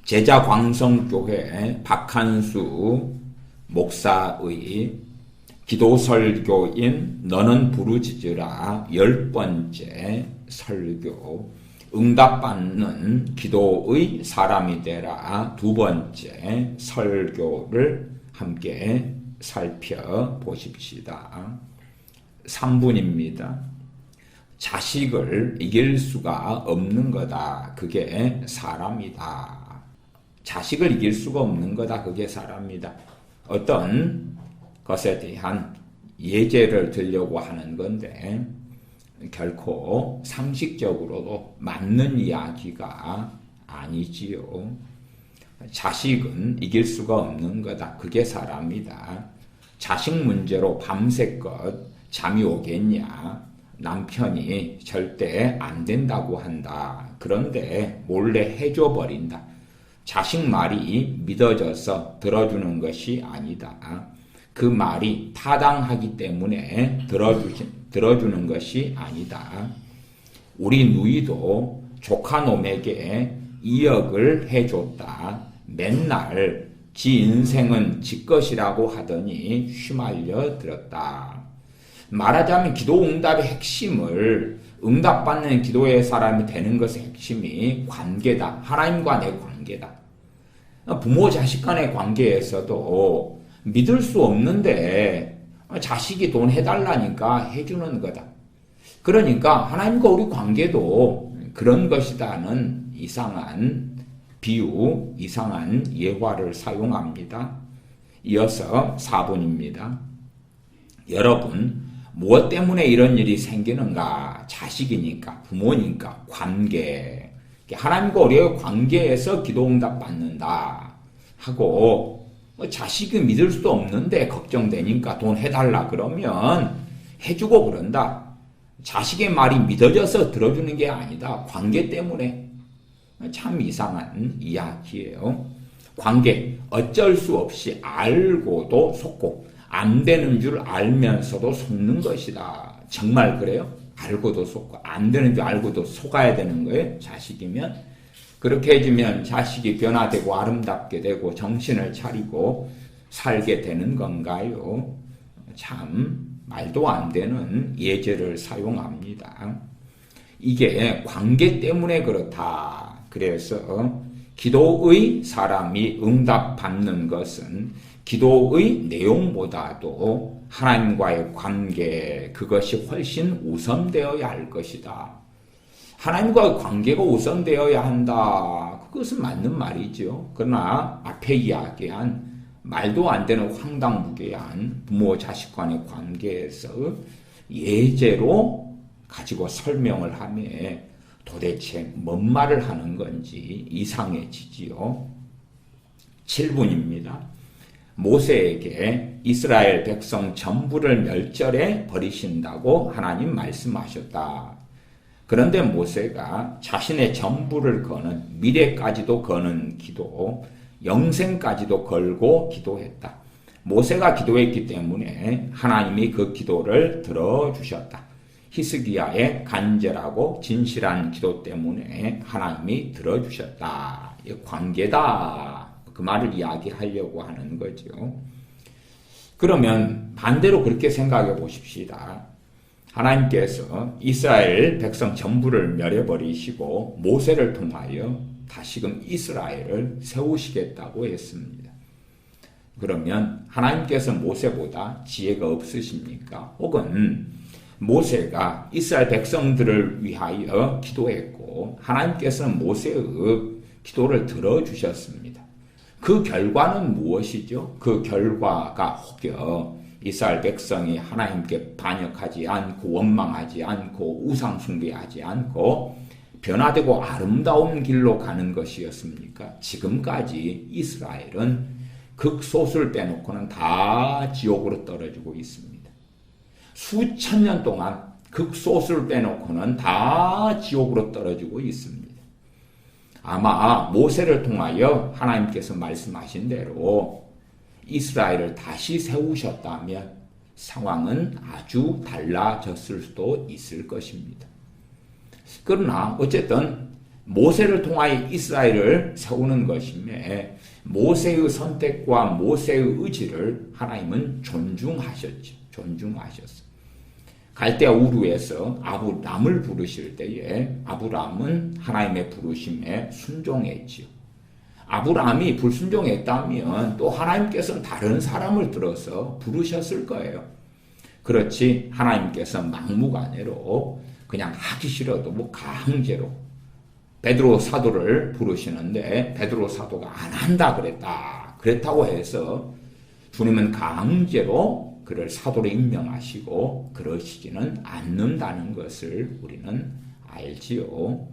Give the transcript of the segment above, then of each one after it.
제자광성교회 박한수 목사의 기도설교인 너는 부르짖으라 10번째 설교, 응답받는 기도의 사람이 되라 2번째 설교를 함께 살펴보십시다. 3분입니다. 자식을 이길 수가 없는 거다. 그게 사람이다. 자식을 이길 수가 없는 거다. 그게 사람이다. 어떤 것에 대한 예제를 들려고 하는 건데 결코 상식적으로도 맞는 이야기가 아니지요. 자식은 이길 수가 없는 거다. 그게 사람이다. 자식 문제로 밤새껏 잠이 오겠냐? 남편이 절대 안 된다고 한다. 그런데 몰래 해줘 버린다. 자식 말이 믿어져서 들어주는 것이 아니다. 그 말이 타당하기 때문에 들어주는 것이 아니다. 우리 누이도 조카놈에게 2억을 해줬다. 맨날 지 인생은 지 것이라고 하더니 휘말려 들었다. 말하자면 기도 응답의 핵심을, 응답받는 기도의 사람이 되는 것의 핵심이 관계다. 하나님과 내 관계다. 부모 자식 간의 관계에서도 믿을 수 없는데 자식이 돈 해달라니까 해주는 거다. 그러니까 하나님과 우리 관계도 그런 것이다는 이상한 비유, 이상한 예화를 사용합니다. 이어서 4분입니다. 여러분, 무엇 때문에 이런 일이 생기는가? 자식이니까, 부모니까, 관계. 하나님과 우리의 관계에서 기도응답 받는다 하고, 자식이 믿을 수도 없는데 걱정되니까 돈 해달라 그러면 해주고 그런다. 자식의 말이 믿어져서 들어주는 게 아니다. 관계 때문에. 참 이상한 이야기예요. 관계, 어쩔 수 없이 알고도 속고 안 되는 줄 알면서도 속는 것이다. 정말 그래요? 알고도 속고 안 되는 줄 알고도 속아야 되는 거예요? 자식이면? 그렇게 해주면 자식이 변화되고 아름답게 되고 정신을 차리고 살게 되는 건가요? 참 말도 안 되는 예제를 사용합니다. 이게 관계 때문에 그렇다. 그래서 기도의 사람이 응답받는 것은 기도의 내용보다도 하나님과의 관계, 그것이 훨씬 우선되어야 할 것이다. 하나님과의 관계가 우선되어야 한다. 그것은 맞는 말이죠. 그러나 앞에 이야기한 말도 안 되는 황당무계한 부모 자식 간의 관계에서 예제로 가지고 설명을 하며 도대체 뭔 말을 하는 건지 이상해지지요. 7분입니다. 모세에게 이스라엘 백성 전부를 멸절해 버리신다고 하나님 말씀하셨다. 그런데 모세가 자신의 전부를 거는, 미래까지도 거는 기도, 영생까지도 걸고 기도했다. 모세가 기도했기 때문에 하나님이 그 기도를 들어주셨다. 히스기야의 간절하고 진실한 기도 때문에 하나님이 들어주셨다. 이 관계다. 그 말을 이야기하려고 하는 거죠. 그러면 반대로 그렇게 생각해 보십시다. 하나님께서 이스라엘 백성 전부를 멸해버리시고 모세를 통하여 다시금 이스라엘을 세우시겠다고 했습니다. 그러면 하나님께서 모세보다 지혜가 없으십니까? 혹은 모세가 이스라엘 백성들을 위하여 기도했고 하나님께서는 모세의 기도를 들어주셨습니다. 그 결과는 무엇이죠? 그 결과가 혹여 이스라엘 백성이 하나님께 반역하지 않고 원망하지 않고 우상 숭배하지 않고 변화되고 아름다운 길로 가는 것이었습니까? 지금까지 이스라엘은 극소수를 빼놓고는 다 지옥으로 떨어지고 있습니다. 수천 년 동안 극소수를 빼놓고는 다 지옥으로 떨어지고 있습니다. 아마 모세를 통하여 하나님께서 말씀하신 대로 이스라엘을 다시 세우셨다면 상황은 아주 달라졌을 수도 있을 것입니다. 그러나 어쨌든 모세를 통하여 이스라엘을 세우는 것이며 모세의 선택과 모세의 의지를 하나님은 존중하셨죠. 존중하셨어. 갈대아 우르에서 아브람을 부르실 때에 아브람은 하나님의 부르심에 순종했지요. 아브람이 불순종했다면 또 하나님께서는 다른 사람을 들어서 부르셨을 거예요. 그렇지 하나님께서 막무가내로 그냥 하기 싫어도 강제로 베드로 사도를 부르시는데 베드로 사도가 안 한다 그랬다고 해서 주님은 강제로 그를 사도로 임명하시고 그러시지는 않는다는 것을 우리는 알지요.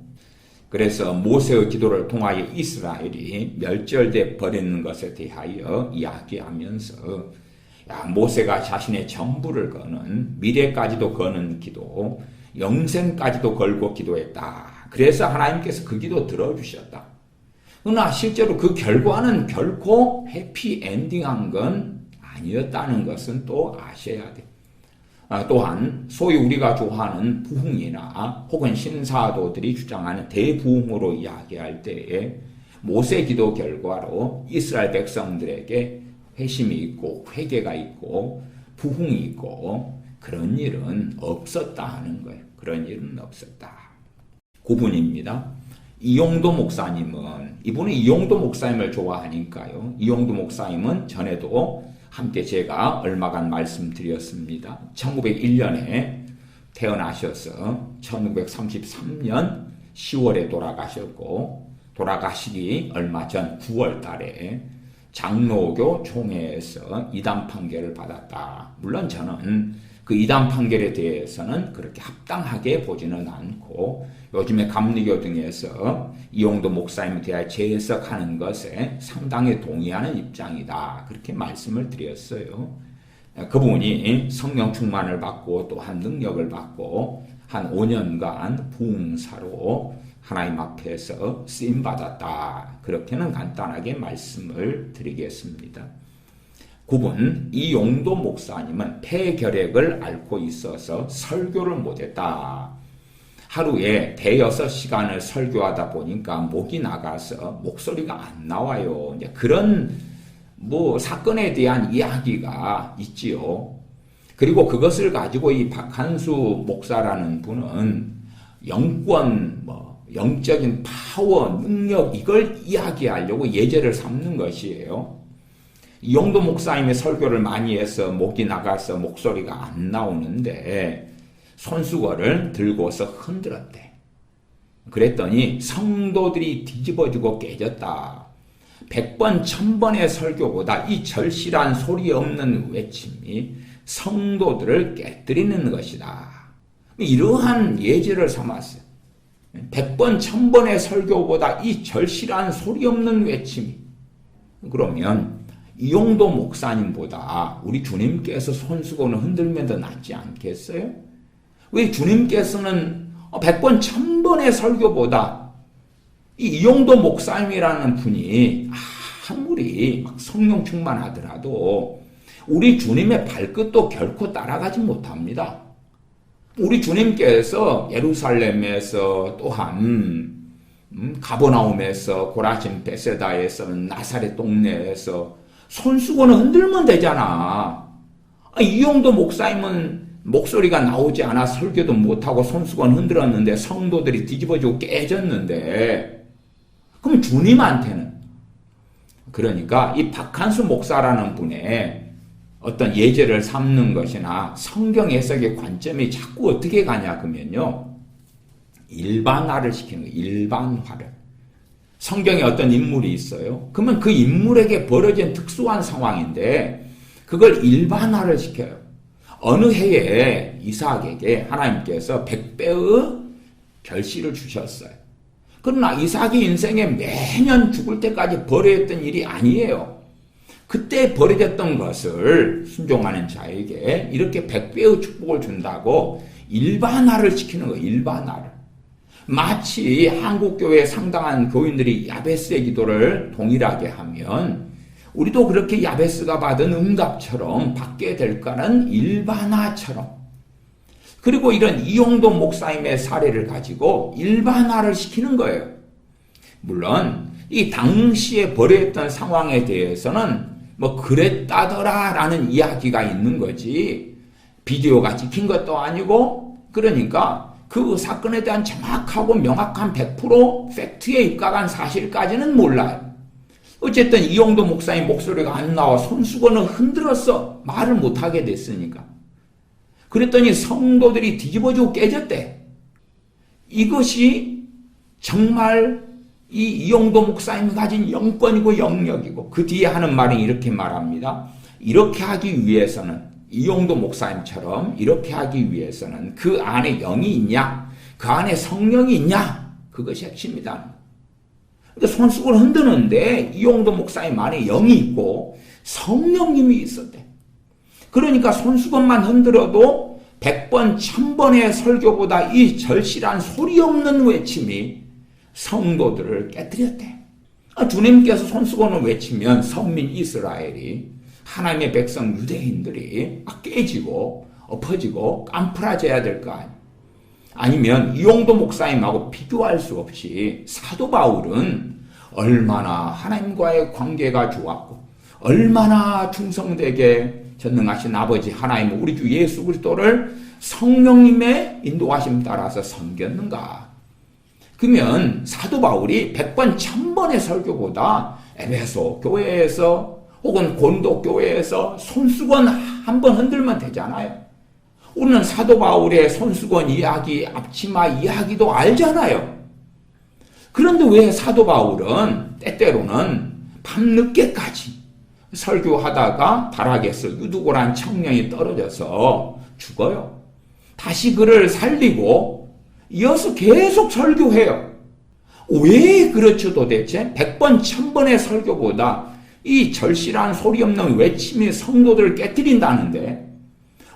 그래서 모세의 기도를 통하여 이스라엘이 멸절돼 버리는 것에 대하여 이야기하면서 모세가 자신의 전부를 거는 미래까지도 거는 기도, 영생까지도 걸고 기도했다. 그래서 하나님께서 그 기도 들어주셨다. 그러나 실제로 그 결과는 결코 해피엔딩한 건 아니었다는 것은 또 아셔야 돼. 또한 소위 우리가 좋아하는 부흥이나 혹은 신사도들이 주장하는 대부흥으로 이야기할 때에 모세 기도 결과로 이스라엘 백성들에게 회심이 있고 회개가 있고 부흥이 있고 그런 일은 없었다 하는 거예요. 그런 일은 없었다. 9분입니다. 이용도 목사님은 이분은 이용도 목사님을 좋아하니까요. 이용도 목사님은 전에도 함께 제가 얼마간 말씀드렸습니다. 1901년에 태어나셔서 1933년 10월에 돌아가셨고 돌아가시기 얼마 전 9월 달에 장로교 총회에서 이단 판결을 받았다. 물론 저는 그 이단 판결에 대해서는 그렇게 합당하게 보지는 않고 요즘에 감리교 등에서 이용도 목사님에 대하여 재해석하는 것에 상당히 동의하는 입장이다. 그렇게 말씀을 드렸어요. 그분이 성령 충만을 받고 또한 능력을 받고 한 5년간 부흥사로 하나님 앞에서 쓰임받았다. 그렇게는 간단하게 말씀을 드리겠습니다. 9분 이용도 목사님은 폐결핵을 앓고 있어서 설교를 못했다. 하루에 대여섯 시간을 설교하다 보니까 목이 나가서 목소리가 안 나와요. 이제 그런 사건에 대한 이야기가 있지요. 그리고 그것을 가지고 이 박한수 목사라는 분은 영권, 영적인 파워, 능력 이걸 이야기하려고 예제를 삼는 것이에요. 이용도 목사님의 설교를 많이 해서 목이 나가서 목소리가 안 나오는데 손수건을 들고서 흔들었대. 그랬더니 성도들이 뒤집어지고 깨졌다. 100번, 1000번의 설교보다 이 절실한 소리 없는 외침이 성도들을 깨뜨리는 것이다. 이러한 예제를 삼았어요. 100번, 1000번의 설교보다 이 절실한 소리 없는 외침이. 그러면 이용도 목사님보다 우리 주님께서 손수건을 흔들면 더 낫지 않겠어요? 왜 주님께서는 100번, 1000번의 설교보다 이용도 목사님이라는 분이 아무리 막 성령 충만하더라도 우리 주님의 발끝도 결코 따라가지 못합니다. 우리 주님께서 예루살렘에서 또한 가버나움에서 고라신 베세다에서 나사렛 동네에서 손수건을 흔들면 되잖아. 이용도 목사님은 목소리가 나오지 않아 설교도 못하고 손수건 흔들었는데 성도들이 뒤집어지고 깨졌는데 그럼 주님한테는 그러니까 이 박한수 목사라는 분의 어떤 예제를 삼는 것이나 성경 해석의 관점이 자꾸 어떻게 가냐 그러면요. 일반화를 시키는 거예요. 일반화를. 성경에 어떤 인물이 있어요. 그러면 그 인물에게 벌어진 특수한 상황인데 그걸 일반화를 시켜요. 어느 해에 이삭에게 하나님께서 100배의 결실을 주셨어요. 그러나 이삭의 인생에 매년 죽을 때까지 벌어졌던 일이 아니에요. 그때 벌어졌던 것을 순종하는 자에게 이렇게 100배의 축복을 준다고 일반화를 시키는 거예요. 일반화를. 마치 한국교회 상당한 교인들이 야베스의 기도를 동일하게 하면 우리도 그렇게 야베스가 받은 응답처럼 받게 될 거는 일반화처럼. 그리고 이런 이용도 목사님의 사례를 가지고 일반화를 시키는 거예요. 물론 이 당시에 벌어졌던 상황에 대해서는 뭐 그랬다더라라는 이야기가 있는 거지 비디오가 찍힌 것도 아니고 그러니까 그 사건에 대한 정확하고 명확한 100% 팩트에 입각한 사실까지는 몰라요. 어쨌든 이용도 목사님 목소리가 안 나와 손수건을 흔들었어. 말을 못하게 됐으니까. 그랬더니 성도들이 뒤집어지고 깨졌대. 이것이 정말 이 이용도 목사님이 가진 영권이고 영역이고 그 뒤에 하는 말은 이렇게 말합니다. 이렇게 하기 위해서는 이용도 목사님처럼 이렇게 하기 위해서는 그 안에 영이 있냐? 그 안에 성령이 있냐? 그것이 핵심이다. 그러니까 손수건을 흔드는데 이용도 목사님 안에 영이 있고 성령님이 있었대. 그러니까 손수건만 흔들어도 100번, 1000번의 설교보다 이 절실한 소리 없는 외침이 성도들을 깨뜨렸대. 주님께서 손수건을 외치면 선민 이스라엘이 하나님의 백성 유대인들이 깨지고 엎어지고 깜프라져야 될 거 아니에요. 아니면 이용도 목사님하고 비교할 수 없이 사도 바울은 얼마나 하나님과의 관계가 좋았고 얼마나 충성되게 전능하신 아버지 하나님 우리 주 예수 그리스도를 성령님의 인도하심 따라서 섬겼는가. 그러면 사도 바울이 100번 1000번의 설교보다 에베소 교회에서 혹은 고린도 교회에서 손수건 한 번 흔들면 되잖아요. 우리는 사도 바울의 손수건 이야기, 앞치마 이야기도 알잖아요. 그런데 왜 사도 바울은 때때로는 밤늦게까지 설교하다가 다락에서 유두고란 청년이 떨어져서 죽어요. 다시 그를 살리고 이어서 계속 설교해요. 왜 그렇죠 도대체? 100번 1000번의 설교보다 이 절실한 소리 없는 외침이 성도들을 깨뜨린다는데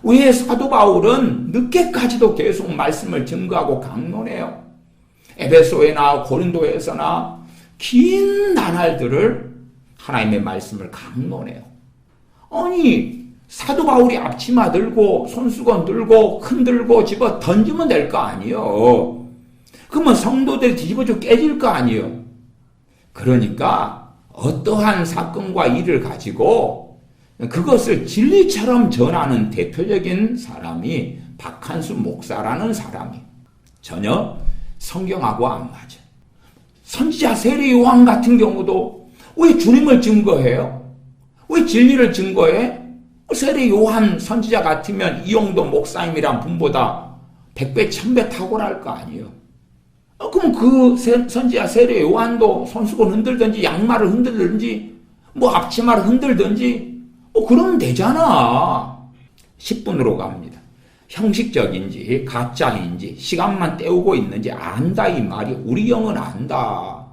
왜 사도 바울은 늦게까지도 계속 말씀을 증거하고 강론해요? 에베소에나 고린도에서나 긴 나날들을 하나님의 말씀을 강론해요. 아니 사도 바울이 앞치마 들고 손수건 들고 흔들고 집어 던지면 될 거 아니에요. 그러면 성도들이 뒤집어져 깨질 거 아니에요. 그러니까 어떠한 사건과 일을 가지고 그것을 진리처럼 전하는 대표적인 사람이 박한수 목사라는 사람이 전혀 성경하고 안 맞아. 선지자 세례 요한 같은 경우도 왜 주님을 증거해요? 왜 진리를 증거해? 세례 요한 선지자 같으면 이용도 목사님이란 분보다 100배 1000배 탁월할 거 아니에요. 그럼 그 선지자 세례 요한도 손수건 흔들든지 양말을 흔들든지 뭐 앞치마를 흔들든지 그러면 되잖아. 10분으로 갑니다. 형식적인지 가짜인지 시간만 때우고 있는지 안다 이 말이. 우리 영은 안다.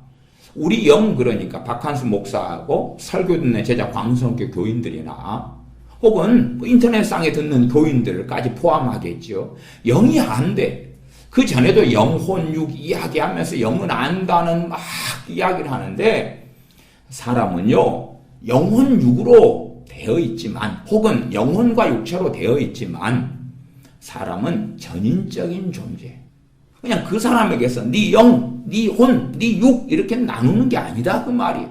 우리 영 그러니까 박한수 목사하고 설교 듣는 제자 광성교 교인들이나 혹은 인터넷상에 듣는 교인들까지 포함하겠죠. 영이 안 돼. 그 전에도 영혼육 이야기하면서 영은 안다는 막 이야기를 하는데 사람은요 영혼육으로 되어 있지만 혹은 영혼과 육체로 되어 있지만 사람은 전인적인 존재. 그냥 그 사람에게서 네 영, 네 혼, 네 육 이렇게 나누는 게 아니다 그 말이에요.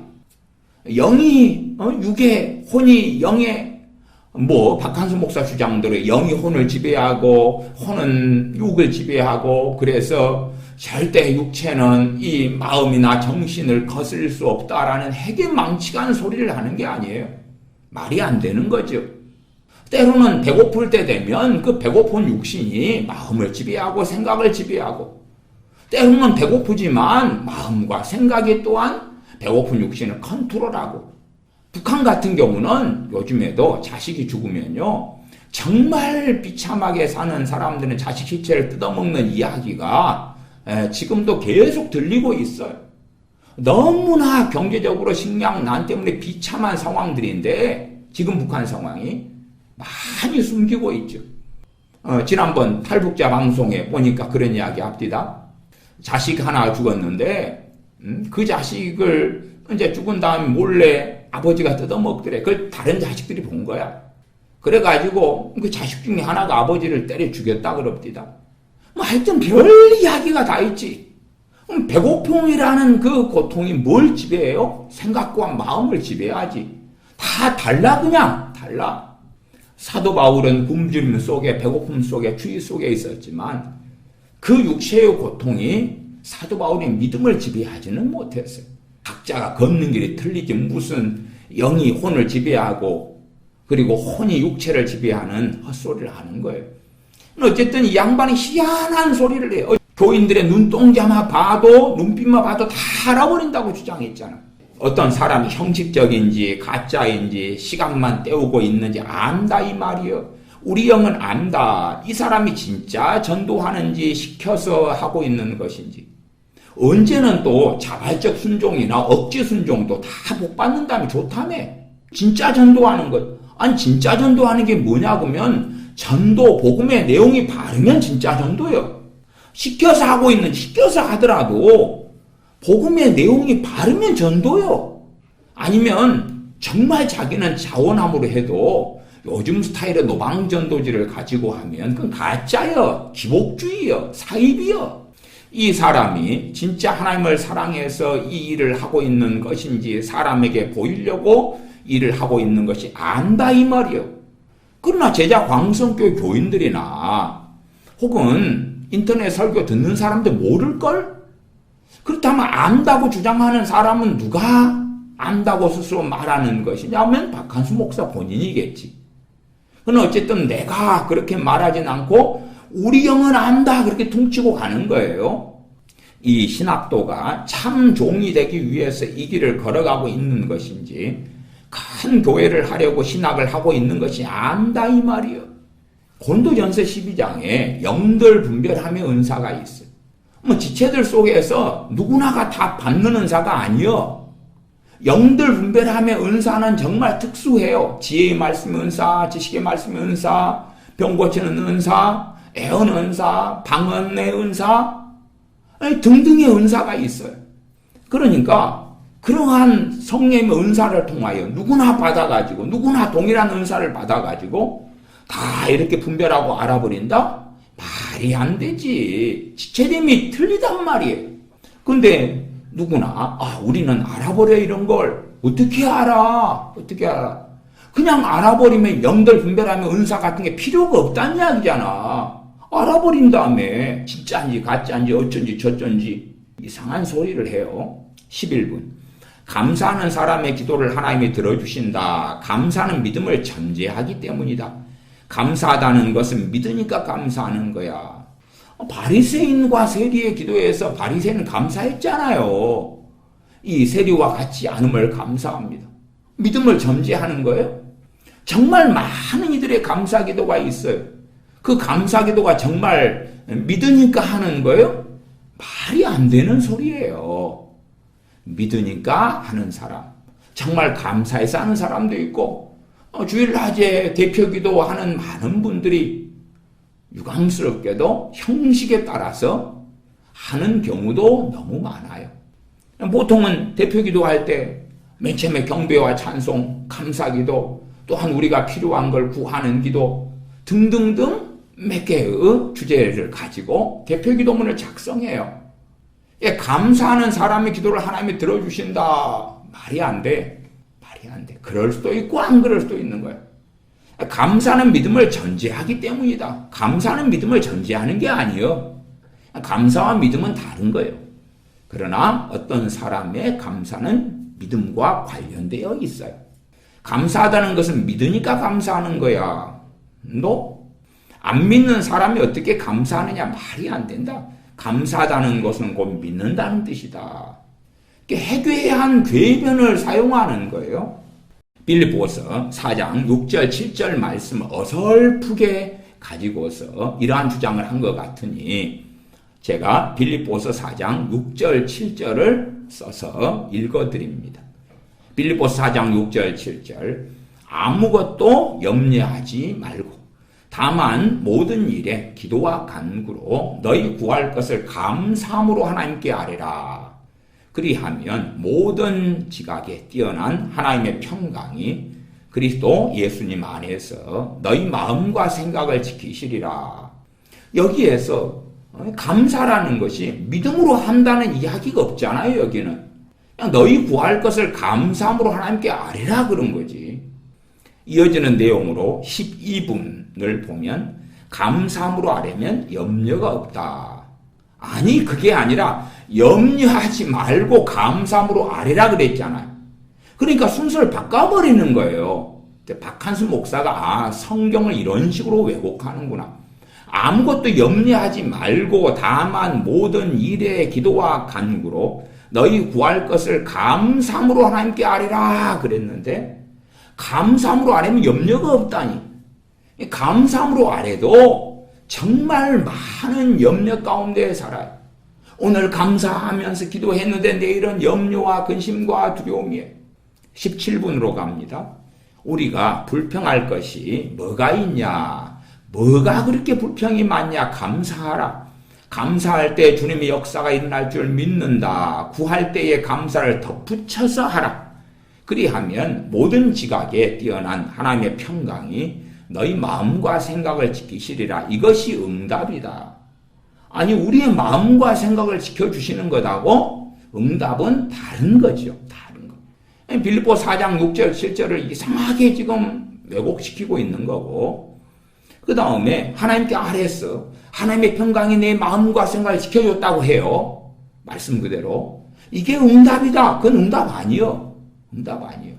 영이 육에 혼이 영에 박한수 목사 주장대로 영이 혼을 지배하고 혼은 육을 지배하고 그래서 절대 육체는 이 마음이나 정신을 거스릴 수 없다라는 해괴망측한 소리를 하는 게 아니에요. 말이 안 되는 거죠. 때로는 배고플 때 되면 그 배고픈 육신이 마음을 지배하고 생각을 지배하고 때로는 배고프지만 마음과 생각이 또한 배고픈 육신을 컨트롤하고 북한 같은 경우는 요즘에도 자식이 죽으면요 정말 비참하게 사는 사람들은 자식 시체를 뜯어먹는 이야기가 지금도 계속 들리고 있어요. 너무나 경제적으로 식량 난 때문에 비참한 상황들인데 지금 북한 상황이 많이 숨기고 있죠. 지난번 탈북자 방송에 보니까 그런 이야기 합디다. 자식 하나 죽었는데 그 자식을 이제 죽은 다음에 몰래 아버지가 뜯어먹더래. 그걸 다른 자식들이 본 거야. 그래가지고 그 자식 중에 하나가 아버지를 때려 죽였다 그럽디다. 하여튼 별 이야기가 다 있지. 그럼 배고픔이라는 그 고통이 뭘 지배해요? 생각과 마음을 지배하지. 다 달라, 그냥 달라. 사도 바울은 굶주림 속에, 배고픔 속에, 추위 속에 있었지만 그 육체의 고통이 사도 바울의 믿음을 지배하지는 못했어요. 각자가 걷는 길이 틀리지 무슨 영이 혼을 지배하고 그리고 혼이 육체를 지배하는 헛소리를 하는 거예요. 어쨌든 이 양반이 희한한 소리를 해요. 교인들의 눈동자만 봐도 눈빛만 봐도 다 알아버린다고 주장했잖아. 어떤 사람이 형식적인지 가짜인지 시간만 때우고 있는지 안다 이 말이에요. 우리 영은 안다. 이 사람이 진짜 전도하는지 시켜서 하고 있는 것인지. 언제는 또 자발적 순종이나 억지 순종도 다 복받는다면 좋다며. 진짜 전도하는 것. 아니 진짜 전도하는 게 뭐냐고 하면 전도 복음의 내용이 바르면 진짜 전도요. 시켜서 하고 있는 시켜서 하더라도 복음의 내용이 바르면 전도요. 아니면 정말 자기는 자원함으로 해도 요즘 스타일의 노방전도지를 가지고 하면 그건 가짜요. 기복주의요. 사입이요. 이 사람이 진짜 하나님을 사랑해서 이 일을 하고 있는 것인지 사람에게 보이려고 일을 하고 있는 것이 안다 이 말이요. 그러나 제자 광성교회 교인들이나 혹은 인터넷 설교 듣는 사람들 모를걸? 그렇다면 안다고 주장하는 사람은 누가 안다고 스스로 말하는 것이냐면 박한수 목사 본인이겠지. 그러나 어쨌든 내가 그렇게 말하진 않고 우리 영은 안다 그렇게 퉁치고 가는 거예요. 이 신학도가 참 종이 되기 위해서 이 길을 걸어가고 있는 것인지 큰 교회를 하려고 신학을 하고 있는 것이 안다 이 말이요. 고린도전서 12장에 영들 분별하며 은사가 있어요. 지체들 속에서 누구나가 다 받는 은사가 아니요. 영들 분별하며 은사는 정말 특수해요. 지혜의 말씀 은사, 지식의 말씀 은사, 병 고치는 은사, 애언 은사, 방언의 은사 등등의 은사가 있어요. 그러니까 그러한 성령의 은사를 통하여 누구나 받아가지고 누구나 동일한 은사를 받아가지고 다 이렇게 분별하고 알아버린다? 말이 안 되지. 지체됨이 틀리단 말이에요. 근데 누구나 우리는 알아버려 이런 걸 어떻게 알아? 어떻게 알아? 그냥 알아버리면 영들 분별하면 은사 같은 게 필요가 없다는 이야기잖아. 알아버린 다음에 진짜인지 가짜인지 어쩐지 저쩐지 이상한 소리를 해요. 11분. 감사하는 사람의 기도를 하나님이 들어주신다. 감사는 믿음을 전제하기 때문이다. 감사하다는 것은 믿으니까 감사하는 거야. 바리새인과 세리의 기도에서 바리새인은 감사했잖아요. 이 세리와 같지 않음을 감사합니다. 믿음을 전제하는 거예요. 정말 많은 이들의 감사 기도가 있어요. 그 감사 기도가 정말 믿으니까 하는 거예요? 말이 안 되는 소리예요. 믿으니까 하는 사람. 정말 감사해서 하는 사람도 있고 주일낮에 대표기도 하는 많은 분들이 유감스럽게도 형식에 따라서 하는 경우도 너무 많아요. 보통은 대표기도 할 때 맨 처음에 경배와 찬송, 감사기도, 또한 우리가 필요한 걸 구하는 기도 등등등 몇 개의 주제를 가지고 대표기도문을 작성해요. 감사하는 사람의 기도를 하나님이 들어주신다. 말이 안 돼. 말이 안 돼. 그럴 수도 있고 안 그럴 수도 있는 거예요. 감사는 믿음을 전제하기 때문이다. 감사는 믿음을 전제하는 게 아니에요. 감사와 믿음은 다른 거예요. 그러나 어떤 사람의 감사는 믿음과 관련되어 있어요. 감사하다는 것은 믿으니까 감사하는 거야. 너? 안 믿는 사람이 어떻게 감사하느냐? 말이 안 된다. 감사하다는 것은 곧 믿는다는 뜻이다. 해괴한 궤변을 사용하는 거예요. 빌립보서 4장 6절 7절 말씀을 어설프게 가지고서 이러한 주장을 한 것 같으니 제가 빌립보서 4장 6절 7절을 써서 읽어드립니다. 빌립보서 4장 6절 7절 아무것도 염려하지 말고 다만 모든 일에 기도와 간구로 너희 구할 것을 감사함으로 하나님께 아뢰라. 그리하면 모든 지각에 뛰어난 하나님의 평강이 그리스도 예수님 안에서 너희 마음과 생각을 지키시리라. 여기에서 감사라는 것이 믿음으로 한다는 이야기가 없잖아요, 여기는. 그냥 너희 구할 것을 감사함으로 하나님께 아뢰라 그런 거지. 이어지는 내용으로 12분을 보면 감사함으로 아뢰면 염려가 없다. 아니, 그게 아니라 염려하지 말고 감사함으로 아뢰라 그랬잖아요. 그러니까 순서를 바꿔버리는 거예요. 박한수 목사가 성경을 이런 식으로 왜곡하는구나. 아무것도 염려하지 말고 다만 모든 일에 기도와 간구로 너희 구할 것을 감사함으로 하나님께 아뢰라 그랬는데 감사함으로 아뢰면 염려가 없다니. 감사함으로 아뢰도 정말 많은 염려 가운데 살아요. 오늘 감사하면서 기도했는데 내일은 염려와 근심과 두려움이에요. 17분으로 갑니다. 우리가 불평할 것이 뭐가 있냐? 뭐가 그렇게 불평이 많냐? 감사하라. 감사할 때 주님의 역사가 일어날 줄 믿는다. 구할 때에 감사를 덧붙여서 하라. 그리하면 모든 지각에 뛰어난 하나님의 평강이 너희 마음과 생각을 지키시리라. 이것이 응답이다. 아니, 우리의 마음과 생각을 지켜주시는 것하고 응답은 다른 거죠. 다른 거. 빌립보 4장 6절 7절을 이상하게 지금 왜곡시키고 있는 거고, 그 다음에 하나님께 아뢰서 하나님의 평강이 내 마음과 생각을 지켜줬다고 해요. 말씀 그대로. 이게 응답이다. 그건 응답 아니요. 응답 아니요.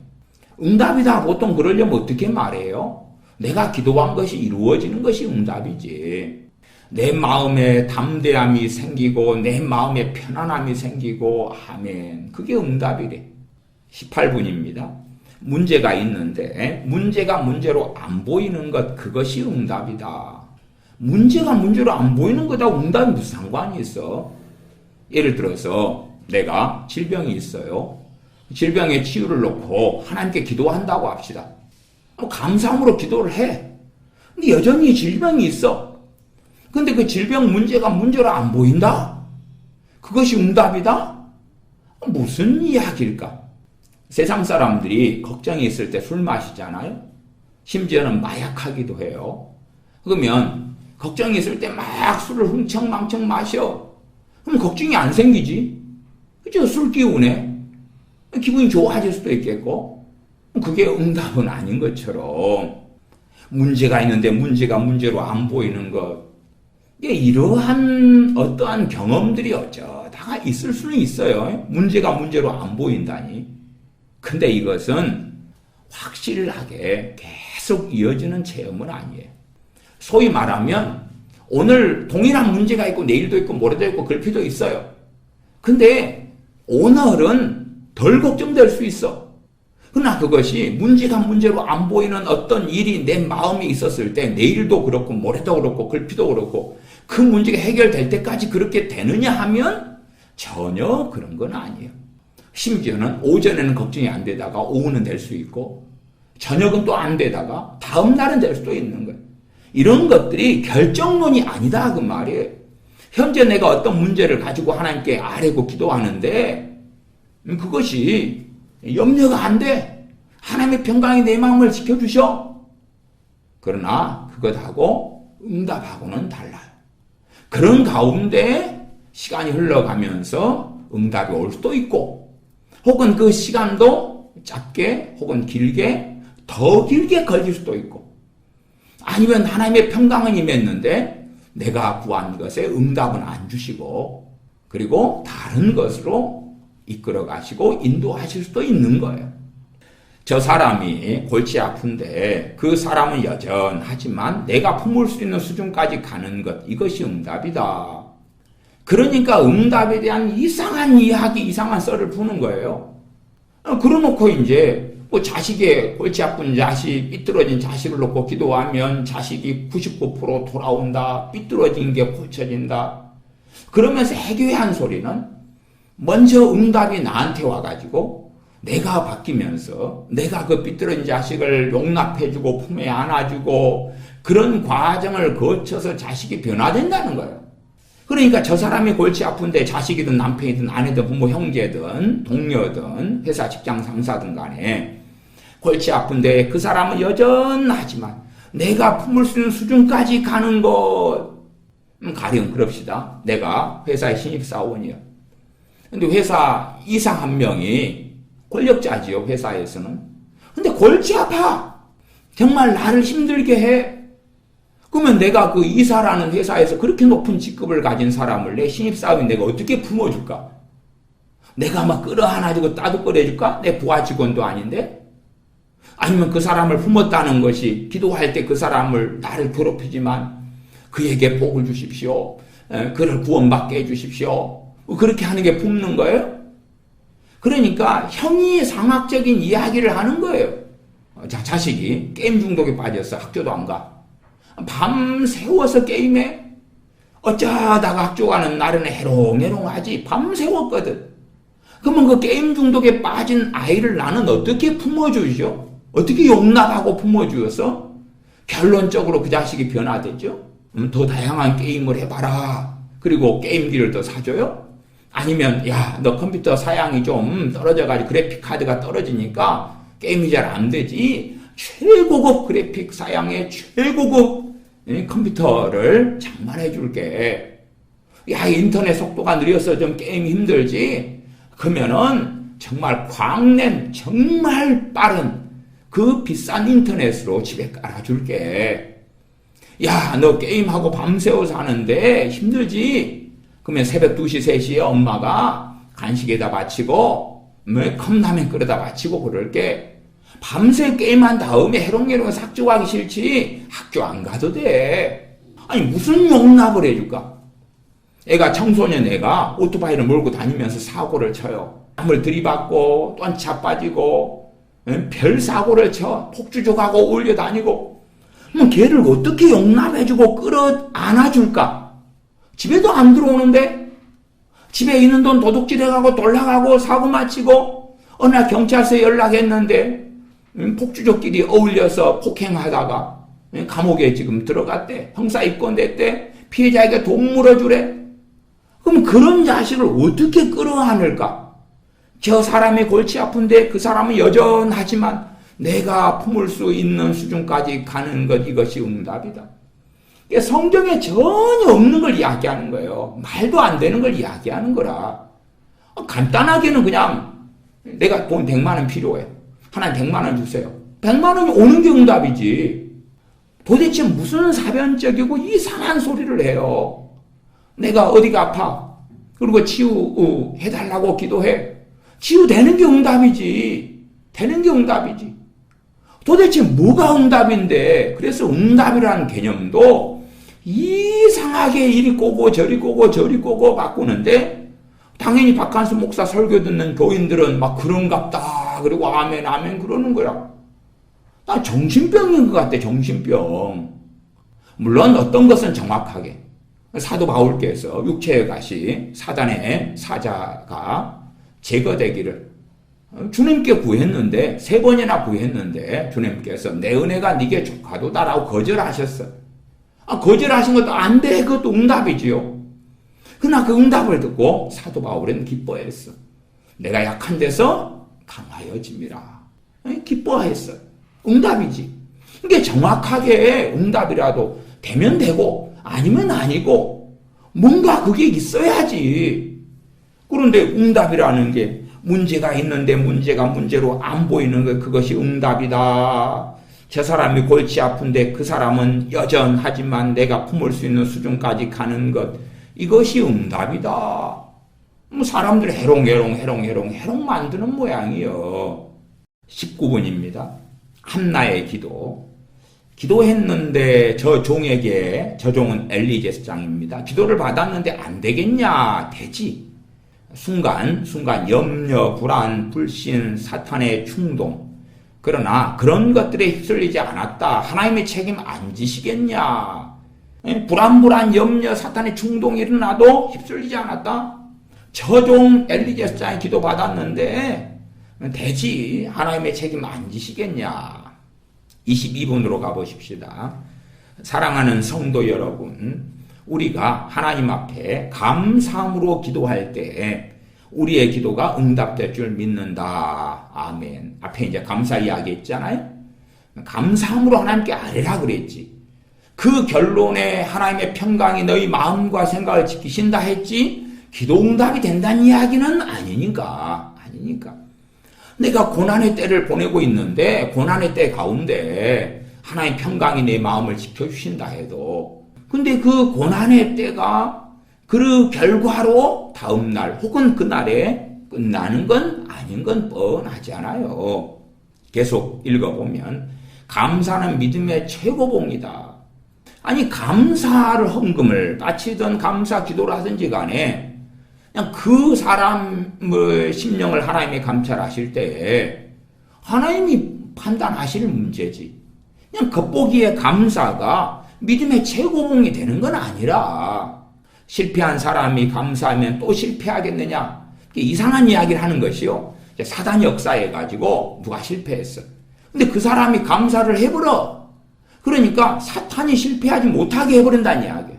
응답이다. 보통 그러려면 어떻게 말해요? 내가 기도한 것이 이루어지는 것이 응답이지. 내 마음에 담대함이 생기고 내 마음에 편안함이 생기고 아멘. 그게 응답이래. 18분입니다. 문제가 있는데 문제가 문제로 안 보이는 것, 그것이 응답이다. 문제가 문제로 안 보이는 것하고 응답이 무슨 상관이 있어? 예를 들어서 내가 질병이 있어요. 질병의 치유를 놓고 하나님께 기도한다고 합시다. 감사함으로 기도를 해. 근데 여전히 질병이 있어. 근데 그 질병 문제가 문제로 안 보인다? 그것이 응답이다? 무슨 이야기일까? 세상 사람들이 걱정이 있을 때 술 마시잖아요. 심지어는 마약하기도 해요. 그러면 걱정이 있을 때 막 술을 흥청망청 마셔. 그럼 걱정이 안 생기지. 그죠? 술 기운에 기분이 좋아질 수도 있겠고, 그게 응답은 아닌 것처럼 문제가 있는데 문제가 문제로 안 보이는 것, 이러한 어떠한 경험들이 어쩌다가 있을 수는 있어요. 문제가 문제로 안 보인다니. 근데 이것은 확실하게 계속 이어지는 체험은 아니에요. 소위 말하면 오늘 동일한 문제가 있고 내일도 있고 모레도 있고 글피도 있어요. 근데 오늘은 덜 걱정될 수 있어. 그러나 그것이 문제가 문제로 안 보이는 어떤 일이 내 마음에 있었을 때 내일도 그렇고 모레도 그렇고 글피도 그렇고 그 문제가 해결될 때까지 그렇게 되느냐 하면 전혀 그런 건 아니에요. 심지어는 오전에는 걱정이 안 되다가 오후는 될 수 있고 저녁은 또 안 되다가 다음 날은 될 수도 있는 거예요. 이런 것들이 결정론이 아니다 그 말이에요. 현재 내가 어떤 문제를 가지고 하나님께 아뢰고 기도하는데 그것이 염려가 안 돼. 하나님의 평강이 내 마음을 지켜주셔. 그러나 그것하고 응답하고는 달라요. 그런 가운데 시간이 흘러가면서 응답이 올 수도 있고, 혹은 그 시간도 짧게 혹은 길게 더 길게 걸릴 수도 있고, 아니면 하나님의 평강은 임했는데 내가 구한 것에 응답은 안 주시고 그리고 다른 것으로 이끌어 가시고 인도하실 수도 있는 거예요. 저 사람이 골치 아픈데 그 사람은 여전하지만 내가 품을 수 있는 수준까지 가는 것, 이것이 응답이다. 그러니까 응답에 대한 이상한 이야기, 이상한 썰을 푸는 거예요. 그러놓고 이제 뭐 자식의 골치 아픈 자식, 삐뚤어진 자식을 놓고 기도하면 자식이 99% 돌아온다. 삐뚤어진 게 고쳐진다. 그러면서 해교한 소리는 먼저 응답이 나한테 와가지고 내가 바뀌면서 내가 그 삐뚤어진 자식을 용납해주고 품에 안아주고 그런 과정을 거쳐서 자식이 변화된다는 거예요. 그러니까 저 사람이 골치 아픈데 자식이든 남편이든 아내든 부모 형제든 동료든 회사 직장 상사든 간에 골치 아픈데 그 사람은 여전하지만 내가 품을 수 있는 수준까지 가는 것, 가령 그럽시다. 내가 회사의 신입사원이요. 근데 회사 이사 한 명이 권력자지요, 회사에서는. 근데 골치 아파. 정말 나를 힘들게 해. 그러면 내가 그 이사라는 회사에서 그렇게 높은 직급을 가진 사람을 내 신입사원인 내가 어떻게 품어줄까? 내가 막 끌어안아주고 따뜻거려줄까? 내 부하 직원도 아닌데? 아니면 그 사람을 품었다는 것이 기도할 때 그 사람을 나를 괴롭히지만 그에게 복을 주십시오. 그를 구원받게 해주십시오. 그렇게 하는 게 품는 거예요? 그러니까 형이상학적인 이야기를 하는 거예요. 자, 자식이 게임 중독에 빠져서 학교도 안 가. 밤 새워서 게임해. 어쩌다가 학교 가는 날은 해롱해롱하지. 밤 새웠거든. 그러면 그 게임 중독에 빠진 아이를 나는 어떻게 품어주죠? 어떻게 용납하고 품어주어서 결론적으로 그 자식이 변화되죠? 더 다양한 게임을 해봐라. 그리고 게임기를 더 사줘요? 아니면 야, 너 컴퓨터 사양이 좀 떨어져가지고 그래픽 카드가 떨어지니까 게임이 잘 안 되지. 최고급 그래픽 사양의 최고급 컴퓨터를 장만해 줄게. 야, 인터넷 속도가 느려서 좀 게임 힘들지. 그러면은 정말 광랜 정말 빠른 그 비싼 인터넷으로 집에 깔아줄게. 야, 너 게임하고 밤새워서 하는데 힘들지? 그러면 새벽 2시, 3시에 엄마가 간식에다 바치고 컵라면 끓여다 바치고 그럴게. 밤새 게임한 다음에 해롱해롱 삭제하기 싫지? 학교 안 가도 돼. 아니 무슨 용납을 해줄까? 애가 청소년 애가 오토바이를 몰고 다니면서 사고를 쳐요. 남을 들이받고 또한 자빠지고 별 사고를 쳐. 폭주족하고 올려다니고. 그럼 걔를 어떻게 용납해주고 끌어 안아줄까? 집에도 안 들어오는데 집에 있는 돈 도둑질해가고 돌아가고 사고 마치고 어느 날 경찰서에 연락했는데 폭주족끼리 어울려서 폭행하다가 감옥에 지금 들어갔대. 형사 입건됐대. 피해자에게 돈 물어주래. 그럼 그런 자식을 어떻게 끌어안을까? 저 사람이 골치 아픈데 그 사람은 여전하지만 내가 품을 수 있는 수준까지 가는 것, 이것이 응답이다. 성경에 전혀 없는 걸 이야기하는 거예요. 말도 안 되는 걸 이야기하는 거라. 간단하게는 그냥 내가 돈 100만 원 필요해. 하나님 100만 원 주세요. 100만 원이 오는 게 응답이지. 도대체 무슨 사변적이고 이상한 소리를 해요. 내가 어디가 아파. 그리고 치유해달라고 기도해. 치유되는 게 응답이지. 되는 게 응답이지. 도대체 뭐가 응답인데, 그래서 응답이라는 개념도 이상하게 이리 꼬고 저리 꼬고 저리 꼬고 바꾸는데, 당연히 박한수 목사 설교 듣는 교인들은 막 그런갑다. 그리고 아멘 아멘 그러는 거야. 나 정신병인 것 같아, 정신병. 물론 어떤 것은 정확하게 사도 바울께서 육체의 가시 사단의 사자가 제거되기를 주님께 구했는데 3번이나 구했는데 주님께서 내 은혜가 네게 족하도다라고 거절하셨어. 거절하신 것도 안 돼. 그것도 응답이지요. 그러나 그 응답을 듣고 사도 바울은 기뻐했어. 내가 약한 데서 강하여짐이라. 기뻐했어. 응답이지. 이게 정확하게 응답이라도 되면 되고 아니면 아니고 뭔가 그게 있어야지. 그런데 응답이라는 게 문제가 있는데 문제가 문제로 안 보이는 것, 그것이 응답이다. 저 사람이 골치 아픈데 그 사람은 여전하지만 내가 품을 수 있는 수준까지 가는 것, 이것이 응답이다. 사람들 해롱 만드는 모양이요. 19분입니다. 한나의 기도. 기도했는데 저 종에게, 저 종은 엘리제스장입니다. 기도를 받았는데 안 되겠냐? 되지. 순간 염려, 불안, 불신, 사탄의 충동. 그러나 그런 것들에 휩쓸리지 않았다. 하나님의 책임 안 지시겠냐? 불안, 염려, 사탄의 충동이 일어나도 휩쓸리지 않았다. 저 종 엘리제스장이 기도 받았는데 되지. 하나님의 책임 안 지시겠냐? 22분으로 가보십시다. 사랑하는 성도 여러분, 우리가 하나님 앞에 감사함으로 기도할 때 우리의 기도가 응답될 줄 믿는다. 아멘. 앞에 이제 감사 이야기 했잖아요. 감사함으로 하나님께 아뢰라 그랬지. 그 결론에 하나님의 평강이 너희 마음과 생각을 지키신다 했지 기도 응답이 된다는 이야기는 아니니까. 내가 고난의 때를 보내고 있는데 고난의 때 가운데 하나님의 평강이 내 마음을 지켜주신다 해도 근데 그 고난의 때가 그 결과로 다음날 혹은 그날에 끝나는 건 아닌 건 뻔하잖아요. 계속 읽어보면 감사는 믿음의 최고봉이다. 아니 감사를 헌금을 바치든 감사 기도를 하든지 간에 그냥 그 사람의 심령을 하나님이 감찰하실 때 하나님이 판단하실 문제지. 그냥 겉보기에 감사가 믿음의 최고봉이 되는 건 아니라 실패한 사람이 감사하면 또 실패하겠느냐. 이상한 이야기를 하는 것이요. 사단이 역사해가지고 누가 실패했어. 근데 그 사람이 감사를 해버려. 그러니까 사탄이 실패하지 못하게 해버린다는 이야기예요.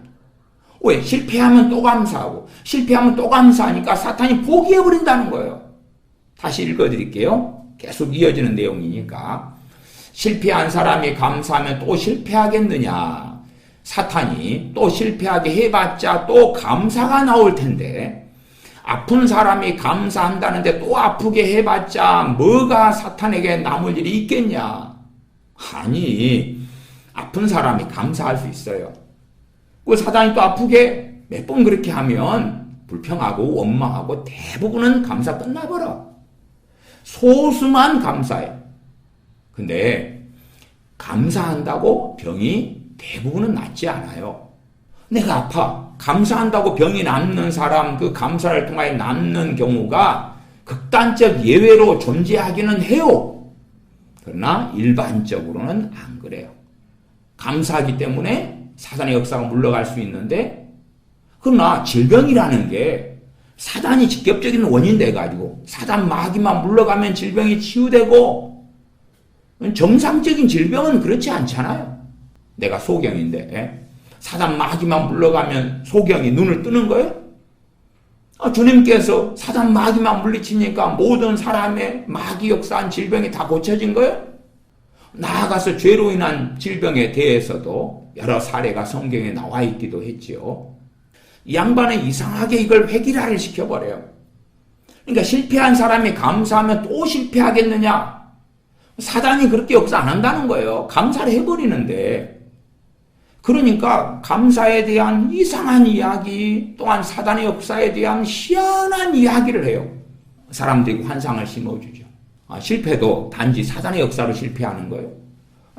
왜? 실패하면 또 감사하고 실패하면 또 감사하니까 사탄이 포기해버린다는 거예요. 다시 읽어드릴게요. 계속 이어지는 내용이니까. 실패한 사람이 감사하면 또 실패하겠느냐. 사탄이 또 실패하게 해봤자 또 감사가 나올 텐데 아픈 사람이 감사한다는데 또 아프게 해봤자 뭐가 사탄에게 남을 일이 있겠냐. 아니 아픈 사람이 감사할 수 있어요. 그 사단이 또 아프게 몇 번 그렇게 하면 불평하고 원망하고 대부분은 감사 끝나버려. 소수만 감사해. 근데 감사한다고 병이 대부분은 낫지 않아요. 내가 아파. 감사한다고 병이 낫는 사람, 그 감사를 통하여 낫는 경우가 극단적 예외로 존재하기는 해요. 그러나 일반적으로는 안 그래요. 감사하기 때문에 사단의 역사가 물러갈 수 있는데 그러나 질병이라는 게 사단이 직접적인 원인 돼가지고 사단 마귀만 물러가면 질병이 치유되고 정상적인 질병은 그렇지 않잖아요. 내가 소경인데 사단 마귀만 물러가면 소경이 눈을 뜨는 거예요? 주님께서 사단 마귀만 물리치니까 모든 사람의 마귀 역사한 질병이 다 고쳐진 거예요? 나아가서 죄로 인한 질병에 대해서도 여러 사례가 성경에 나와 있기도 했지요. 이 양반은 이상하게 이걸 획일화를 시켜버려요. 그러니까 실패한 사람이 감사하면 또 실패하겠느냐? 사단이 그렇게 역사 안 한다는 거예요. 감사를 해버리는데. 그러니까 감사에 대한 이상한 이야기 또한 사단의 역사에 대한 희한한 이야기를 해요. 사람들이 환상을 심어주죠. 실패도 단지 사단의 역사로 실패하는 거예요.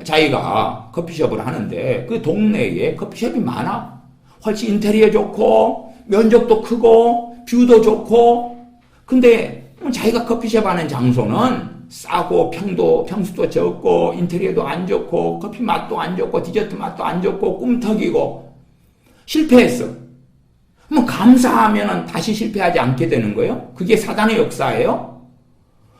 자기가 커피숍을 하는데 그 동네에 커피숍이 많아. 훨씬 인테리어 좋고 면적도 크고 뷰도 좋고 근데 자기가 커피숍 하는 장소는 싸고 평수도 적고 인테리어도 안 좋고 커피 맛도 안 좋고 디저트 맛도 안 좋고 꿈터기고 실패했어. 그럼 감사하면 다시 실패하지 않게 되는 거예요? 그게 사단의 역사예요?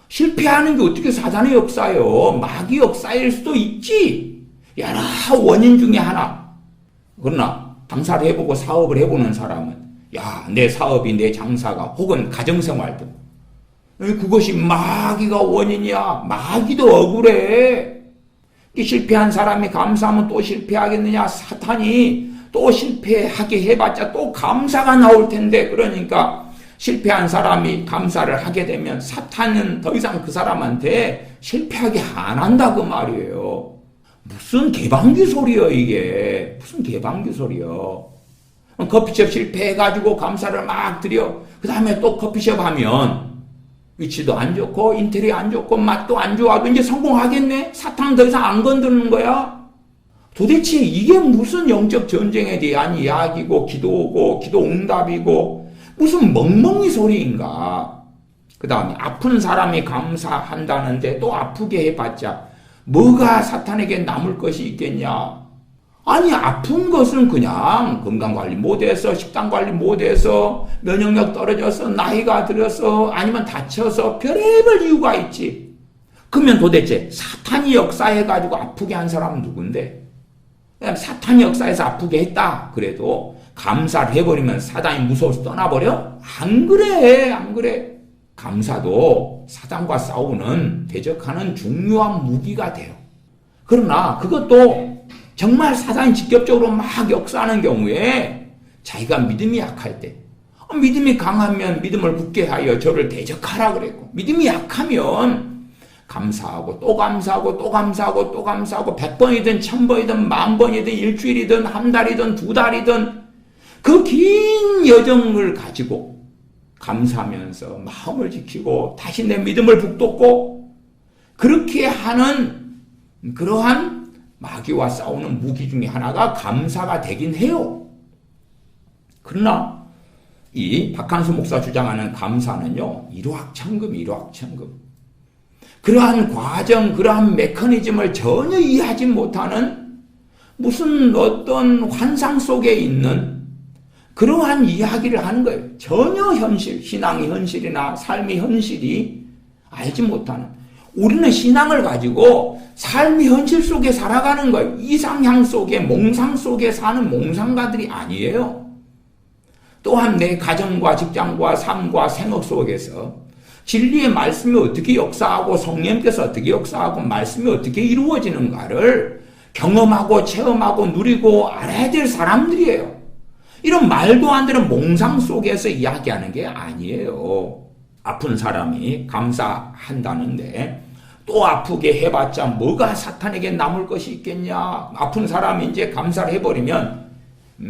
실패하는 게 어떻게 사단의 역사예요? 마귀 역사일 수도 있지. 여러 원인 중에 하나. 그러나 장사를 해보고 사업을 해보는 사람은 내 사업이 내 장사가 혹은 가정생활도 그것이 마귀가 원인이야. 마귀도 억울해. 실패한 사람이 감사하면 또 실패하겠느냐. 사탄이 또 실패하게 해봤자 또 감사가 나올 텐데 그러니까 실패한 사람이 감사를 하게 되면 사탄은 더 이상 그 사람한테 실패하게 안 한다 그 말이에요. 무슨 개방기 소리여 이게. 무슨 개방기 소리여. 커피숍 실패해가지고 감사를 막 드려. 그 다음에 또 커피숍 하면 위치도 안 좋고 인테리어 안 좋고 맛도 안 좋아도 이제 성공하겠네. 사탄 더 이상 안 건드는 거야. 도대체 이게 무슨 영적 전쟁에 대한 이야기고 기도고 기도 응답이고 무슨 멍멍이 소리인가. 그 다음에 아픈 사람이 감사한다는데 또 아프게 해봤자 뭐가 사탄에게 남을 것이 있겠냐. 아니 아픈 것은 그냥 건강관리 못해서 식단관리 못해서 면역력 떨어져서 나이가 들어서 아니면 다쳐서 별의별 이유가 있지. 그러면 도대체 사탄이 역사해가지고 아프게 한 사람은 누군데? 사탄이 역사해서 아프게 했다 그래도 감사를 해버리면 사단이 무서워서 떠나버려? 안 그래. 감사도 사단과 싸우는 대적하는 중요한 무기가 돼요. 그러나 그것도 정말 사단이 직접적으로 막 역사하는 경우에 자기가 믿음이 약할 때, 믿음이 강하면 믿음을 굳게 하여 저를 대적하라 그랬고, 믿음이 약하면 감사하고 또 감사하고 또 감사하고 또 감사하고 100번이든 1000번이든 10,000번이든 일주일이든 한 달이든 두 달이든 그 긴 여정을 가지고 감사하면서 마음을 지키고 다시 내 믿음을 북돋고 그렇게 하는 그러한 마귀와 싸우는 무기 중에 하나가 감사가 되긴 해요. 그러나 이 박한수 목사 주장하는 감사는요, 일확천금. 그러한 과정, 그러한 메커니즘을 전혀 이해하지 못하는 무슨 어떤 환상 속에 있는 그러한 이야기를 하는 거예요. 전혀 현실, 신앙의 현실이나 삶의 현실이 알지 못하는. 우리는 신앙을 가지고 삶의 현실 속에 살아가는 거예요. 이상향 속에, 몽상 속에 사는 몽상가들이 아니에요. 또한 내 가정과 직장과 삶과 생업 속에서 진리의 말씀이 어떻게 역사하고 성령께서 어떻게 역사하고 말씀이 어떻게 이루어지는가를 경험하고 체험하고 누리고 알아야 될 사람들이에요. 이런 말도 안 되는 몽상 속에서 이야기하는 게 아니에요. 아픈 사람이 감사한다는데 또 아프게 해봤자 뭐가 사탄에게 남을 것이 있겠냐. 아픈 사람이 이제 감사를 해버리면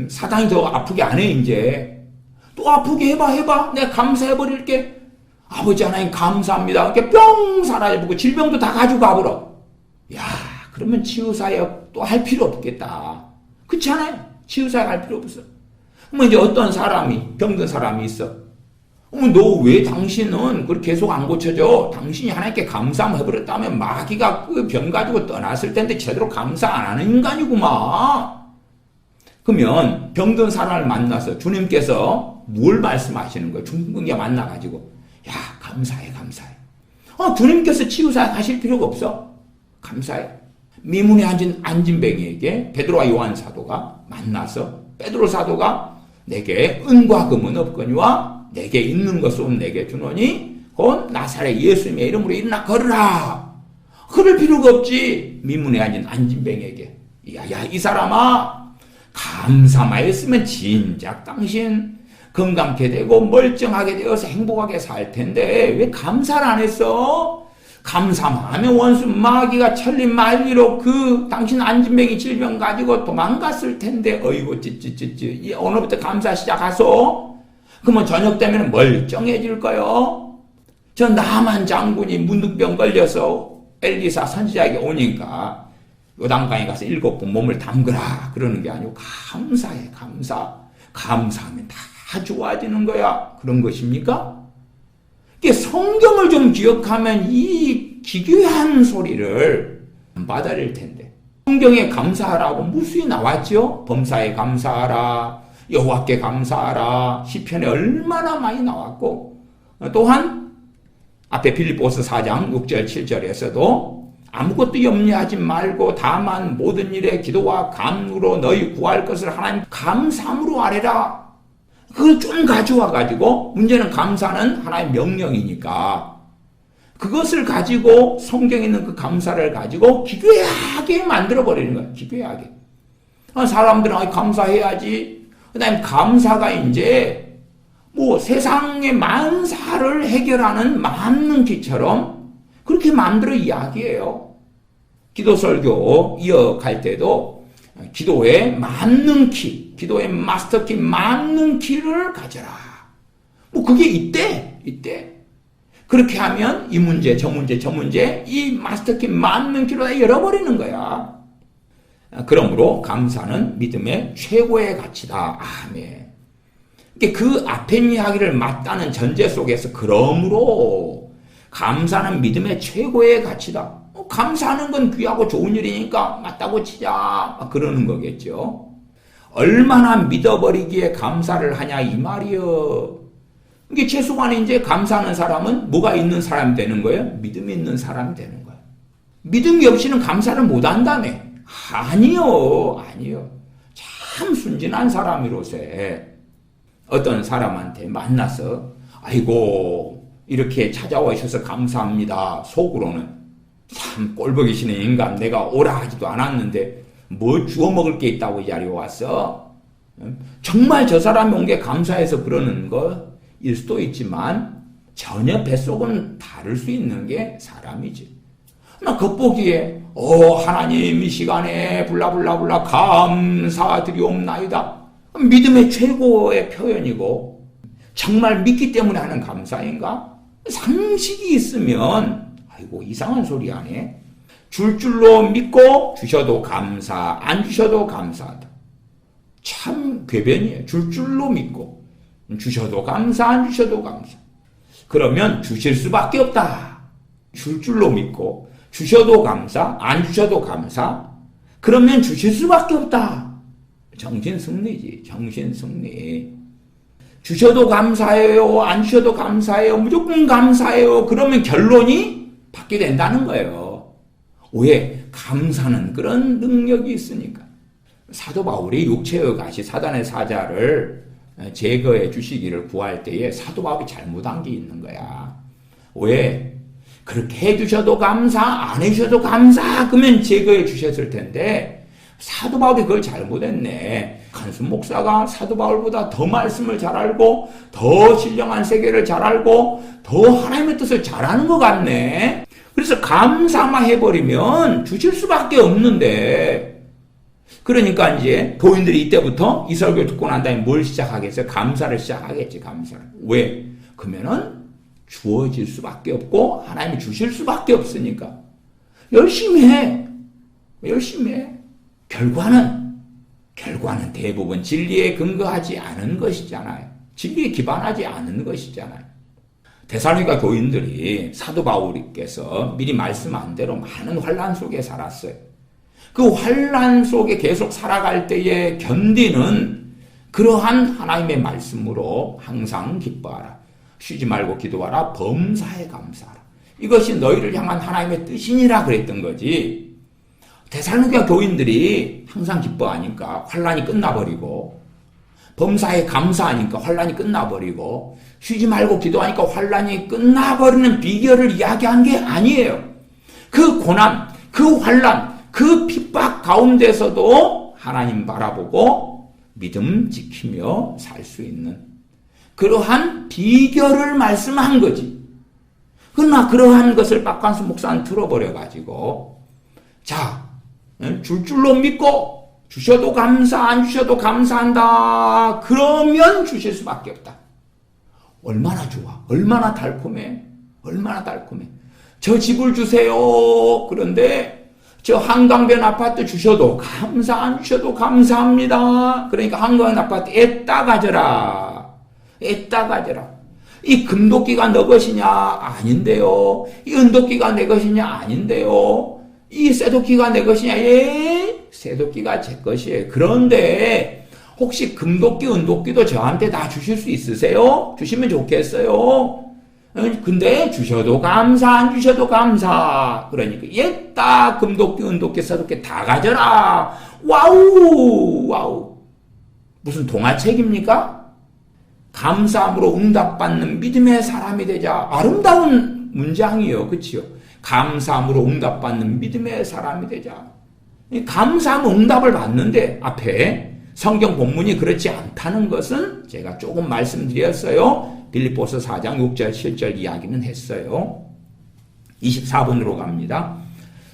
사탄이 더 아프게 안 해. 이제 또 아프게 해봐 내가 감사해버릴게. 아버지 하나님 감사합니다. 이렇게 뿅 사라져버리고 질병도 다 가지고 가버려. 야, 그러면 치유사역 또 할 필요 없겠다. 그렇지 않아요? 치유사역 할 필요 없어. 그러면 이제 어떤 사람이, 병든 사람이 있어. 너 왜 당신은 그걸 계속 안 고쳐져? 당신이 하나님께 감사 한번 해버렸다면 마귀가 그 병 가지고 떠났을 텐데 제대로 감사 안 하는 인간이구만. 그러면 병든 사람을 만나서 주님께서 뭘 말씀하시는 거예요? 중국에 만나가지고 야, 감사해. 주님께서 치유사역 하실 필요가 없어. 감사해. 미문에 앉은 안진뱅이에게 베드로와 요한 사도가 만나서 베드로 사도가 내게 은과 금은 없거니와 내게 있는 것은 내게 주노니 곧 나사렛 예수님의 이름으로 일어나 걸으라. 그럴 필요가 없지. 미문에 앉은 안진뱅이에게 야야 이 사람아, 감사만 했으면 진작 당신 건강케 되고 멀쩡하게 되어서 행복하게 살 텐데 왜 감사를 안 했어? 감사만 하면 원수 마귀가 천리 만리로 그 당신 안진뱅이 질병 가지고 도망갔을 텐데 어이구 찌찌찌찌 오늘부터 감사 시작하소. 그러면 저녁 되면 멀쩡해질 거요. 저 나만 장군이 문득병 걸려서 엘리사 선지자에게 오니까 요단강에 가서 7번 몸을 담그라 그러는 게 아니고 감사해. 감사하면 다 좋아지는 거야. 그런 것입니까? 성경을 좀 기억하면 이 기괴한 소리를 안 받아들일 텐데. 성경에 감사하라고 무수히 나왔죠. 범사에 감사하라, 여호와께 감사하라, 시편에 얼마나 많이 나왔고, 또한 앞에 빌립보서 4장 6절 7절에서도 아무것도 염려하지 말고 다만 모든 일에 기도와 간구로 너희 구할 것을 하나님 감사함으로 아뢰라. 그걸 좀 가져와가지고, 문제는 감사는 하나의 명령이니까 그것을 가지고 성경에 있는 그 감사를 가지고 기괴하게 만들어버리는 거야. 기괴하게. 사람들은 감사해야지. 그 다음에 감사가 이제 세상의 만사를 해결하는 만능기처럼 그렇게 만들어 이야기해요. 기도설교 이어갈 때도 기도의 만능키, 기도의 마스터키, 만능키를 가져라. 그게 이때. 그렇게 하면 이 문제, 저 문제, 이 마스터키, 만능키로 다 열어버리는 거야. 그러므로 감사는 믿음의 최고의 가치다. 아멘. 그 앞에 이야기를 맞다는 전제 속에서 그러므로 감사는 믿음의 최고의 가치다. 감사하는 건 귀하고 좋은 일이니까 맞다고 치자. 그러는 거겠죠. 얼마나 믿어버리기에 감사를 하냐 이 말이요. 이게 최소한 이제 감사하는 사람은 뭐가 있는 사람이 되는 거예요? 믿음이 있는 사람이 되는 거예요. 믿음이 없이는 감사를 못한다며. 아니요. 참 순진한 사람이로세. 어떤 사람한테 만나서 아이고 이렇게 찾아오셔서 감사합니다. 속으로는 참 꼴보기 싫은 인간, 내가 오라 하지도 않았는데 뭐 주워 먹을 게 있다고 이 자리에 왔어? 정말 저 사람이 온 게 감사해서 그러는 거일 수도 있지만 전혀 뱃속은 다를 수 있는 게 사람이지. 나 겉보기에 하나님 이 시간에 블라블라블라 감사드리옵나이다. 믿음의 최고의 표현이고 정말 믿기 때문에 하는 감사인가? 상식이 있으면 아이고 이상한 소리 하네. 줄 줄로 믿고 주셔도 감사, 안 주셔도 감사하다. 참 궤변이에요. 줄 줄로 믿고 주셔도 감사, 안 주셔도 감사. 그러면 주실 수밖에 없다. 줄 줄로 믿고 주셔도 감사, 안 주셔도 감사. 그러면 주실 수밖에 없다. 정신승리지. 정신승리. 주셔도 감사해요, 안 주셔도 감사해요, 무조건 감사해요. 그러면 결론이 받게 된다는 거예요. 왜? 감사는 그런 능력이 있으니까. 사도 바울이 육체의 가시 사단의 사자를 제거해 주시기를 구할 때에 사도 바울이 잘못한 게 있는 거야. 왜? 그렇게 해주셔도 감사, 안 해주셔도 감사, 그러면 제거해 주셨을 텐데 사도 바울이 그걸 잘못했네. 한순 목사가 사도 바울보다 더 말씀을 잘 알고 더 신령한 세계를 잘 알고 더 하나님의 뜻을 잘 아는 것 같네. 그래서 감사만 해버리면 주실 수밖에 없는데, 그러니까 이제 교인들이 이때부터 이 설교 듣고 난 다음에 뭘 시작하겠어요? 감사를 시작하겠지. 감사를. 왜? 그러면은 주어질 수밖에 없고 하나님이 주실 수밖에 없으니까 열심히 해. 열심히 해. 결과는 대부분 진리에 근거하지 않은 것이잖아요. 진리에 기반하지 않은 것이잖아요. 데살로니가 교인들이 사도 바울께서 미리 말씀한 대로 많은 환난 속에 살았어요. 그 환난 속에 계속 살아갈 때에 견디는 그러한 하나님의 말씀으로 항상 기뻐하라. 쉬지 말고 기도하라. 범사에 감사하라. 이것이 너희를 향한 하나님의 뜻이니라 그랬던 거지. 데살로니가 교인들이 항상 기뻐하니까 환난이 끝나버리고, 범사에 감사하니까 환난이 끝나버리고, 쉬지 말고 기도하니까 환난이 끝나버리는 비결을 이야기한 게 아니에요. 그 고난, 그 환난, 그 핍박 가운데서도 하나님 바라보고 믿음 지키며 살 수 있는 그러한 비결을 말씀한 거지. 그러나 그러한 것을 박관수 목사는 들어버려가지고, 자, 줄줄로 믿고 주셔도 감사, 안 주셔도 감사한다. 그러면 주실 수밖에 없다. 얼마나 좋아. 얼마나 달콤해. 얼마나 달콤해. 저 집을 주세요. 그런데 저 한강변 아파트 주셔도 감사, 안 주셔도 감사합니다. 그러니까 한강변 아파트 애따 가져라. 애따 가져라. 이 금도끼가 너 것이냐? 아닌데요. 이 은도끼가 내 것이냐? 아닌데요. 이 쇠도끼가 내 것이냐? 예, 쇠도끼가 제 것이에요. 그런데 혹시 금도끼, 은도끼도 저한테 다 주실 수 있으세요? 주시면 좋겠어요. 근데 주셔도 감사, 안 주셔도 감사. 그러니까 옛다 금도끼, 은도끼, 쇠도끼 다 가져라. 와우, 와우. 무슨 동화책입니까? 감사함으로 응답받는 믿음의 사람이 되자. 아름다운 문장이요. 그치요? 감사함으로 응답받는 믿음의 사람이 되자. 감사하면 응답을 받는데 앞에 성경 본문이 그렇지 않다는 것은 제가 조금 말씀드렸어요. 빌립보서 4장 6절 7절 이야기는 했어요. 24번으로 갑니다.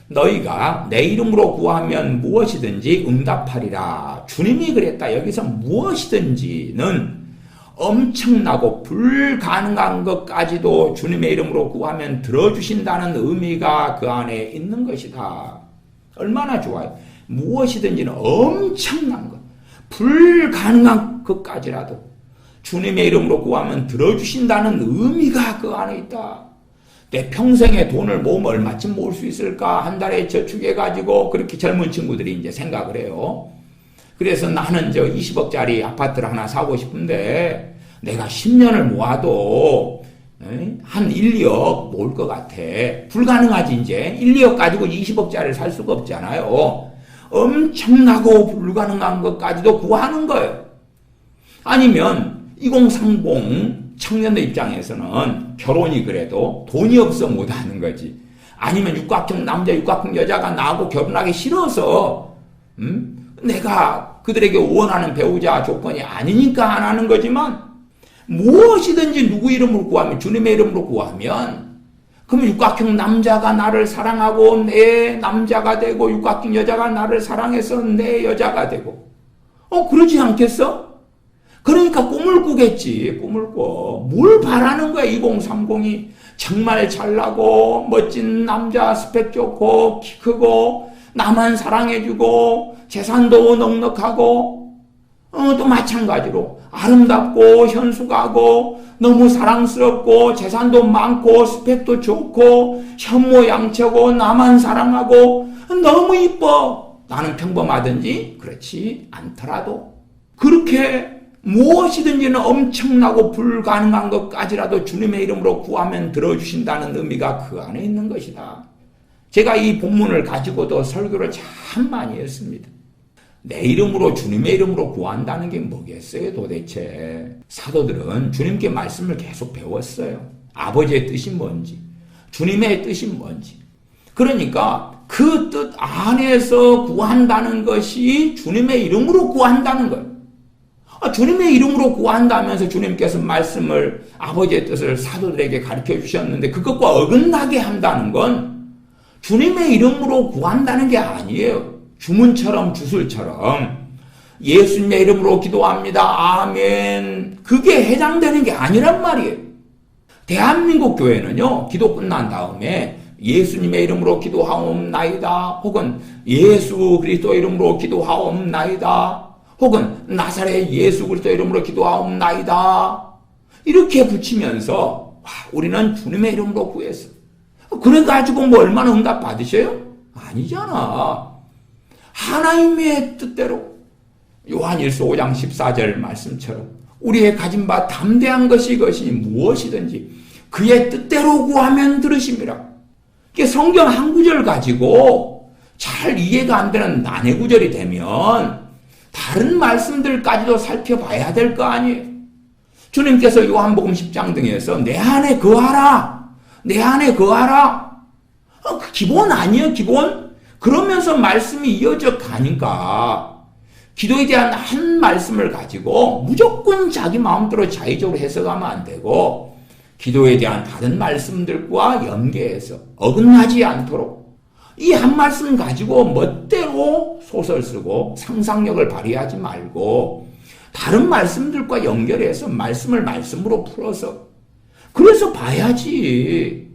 너희가 내 이름으로 구하면 무엇이든지 응답하리라. 주님이 그랬다. 여기서 무엇이든지는 엄청나고 불가능한 것까지도 주님의 이름으로 구하면 들어주신다는 의미가 그 안에 있는 것이다. 얼마나 좋아요. 무엇이든지는 엄청난 것, 불가능한 것까지라도 주님의 이름으로 구하면 들어주신다는 의미가 그 안에 있다. 내 평생에 돈을 모으면 얼마쯤 모을 수 있을까? 한 달에 저축해가지고 그렇게 젊은 친구들이 이제 생각을 해요. 그래서 나는 저 20억짜리 아파트를 하나 사고 싶은데 내가 10년을 모아도 한 1, 2억 모을 것 같아. 불가능하지 이제. 1, 2억 가지고 20억짜리를 살 수가 없잖아요. 엄청나고 불가능한 것까지도 구하는 거예요. 아니면 2030 청년들 입장에서는 결혼이 그래도 돈이 없어 못하는 거지. 아니면 육각형 남자, 육각형 여자가 나하고 결혼하기 싫어서 내가 그들에게 원하는 배우자 조건이 아니니까 안 하는 거지만 무엇이든지 누구 이름으로 구하면 주님의 이름으로 구하면 그러면 육각형 남자가 나를 사랑하고 내 남자가 되고 육각형 여자가 나를 사랑해서 내 여자가 되고 그러지 않겠어? 그러니까 꿈을 꾸겠지. 꿈을 꿔. 뭘 바라는 거야 2030이. 정말 잘나고 멋진 남자 스펙 좋고 키 크고 나만 사랑해주고 재산도 넉넉하고 또 마찬가지로 아름답고 현숙하고 너무 사랑스럽고 재산도 많고 스펙도 좋고 현모양처고 나만 사랑하고 너무 이뻐. 나는 평범하든지 그렇지 않더라도 그렇게 무엇이든지는 엄청나고 불가능한 것까지라도 주님의 이름으로 구하면 들어주신다는 의미가 그 안에 있는 것이다. 제가 이 본문을 가지고도 설교를 참 많이 했습니다. 내 이름으로 주님의 이름으로 구한다는 게 뭐겠어요 도대체. 사도들은 주님께 말씀을 계속 배웠어요. 아버지의 뜻이 뭔지 주님의 뜻이 뭔지. 그러니까 그 뜻 안에서 구한다는 것이 주님의 이름으로 구한다는 거예요. 주님의 이름으로 구한다면서 주님께서 말씀을 아버지의 뜻을 사도들에게 가르쳐 주셨는데 그것과 어긋나게 한다는 건 주님의 이름으로 구한다는 게 아니에요. 주문처럼 주술처럼 예수님의 이름으로 기도합니다. 아멘. 그게 해당되는 게 아니란 말이에요. 대한민국 교회는요. 기도 끝난 다음에 예수님의 이름으로 기도하옵나이다. 혹은 예수 그리스도 이름으로 기도하옵나이다. 혹은 나사렛 예수 그리스도 이름으로 기도하옵나이다. 이렇게 붙이면서 우리는 주님의 이름으로 구했어. 그래가지고 뭐 얼마나 응답 받으셔요? 아니잖아. 하나님의 뜻대로 요한일서 5장 14절 말씀처럼 우리의 가진 바 담대한 것이 이것이 무엇이든지 그의 뜻대로 구하면 들으심이라. 이게 성경 한 구절 가지고 잘 이해가 안 되는 난해 구절이 되면 다른 말씀들까지도 살펴봐야 될 거 아니에요. 주님께서 요한복음 10장 등에서 내 안에 거하라. 내 안에 거하라. 그 기본 아니에요, 기본? 그러면서 말씀이 이어져 가니까 기도에 대한 한 말씀을 가지고 무조건 자기 마음대로 자의적으로 해석하면 안 되고 기도에 대한 다른 말씀들과 연계해서 어긋나지 않도록 이 한 말씀 가지고 멋대로 소설 쓰고 상상력을 발휘하지 말고 다른 말씀들과 연결해서 말씀을 말씀으로 풀어서 그래서 봐야지.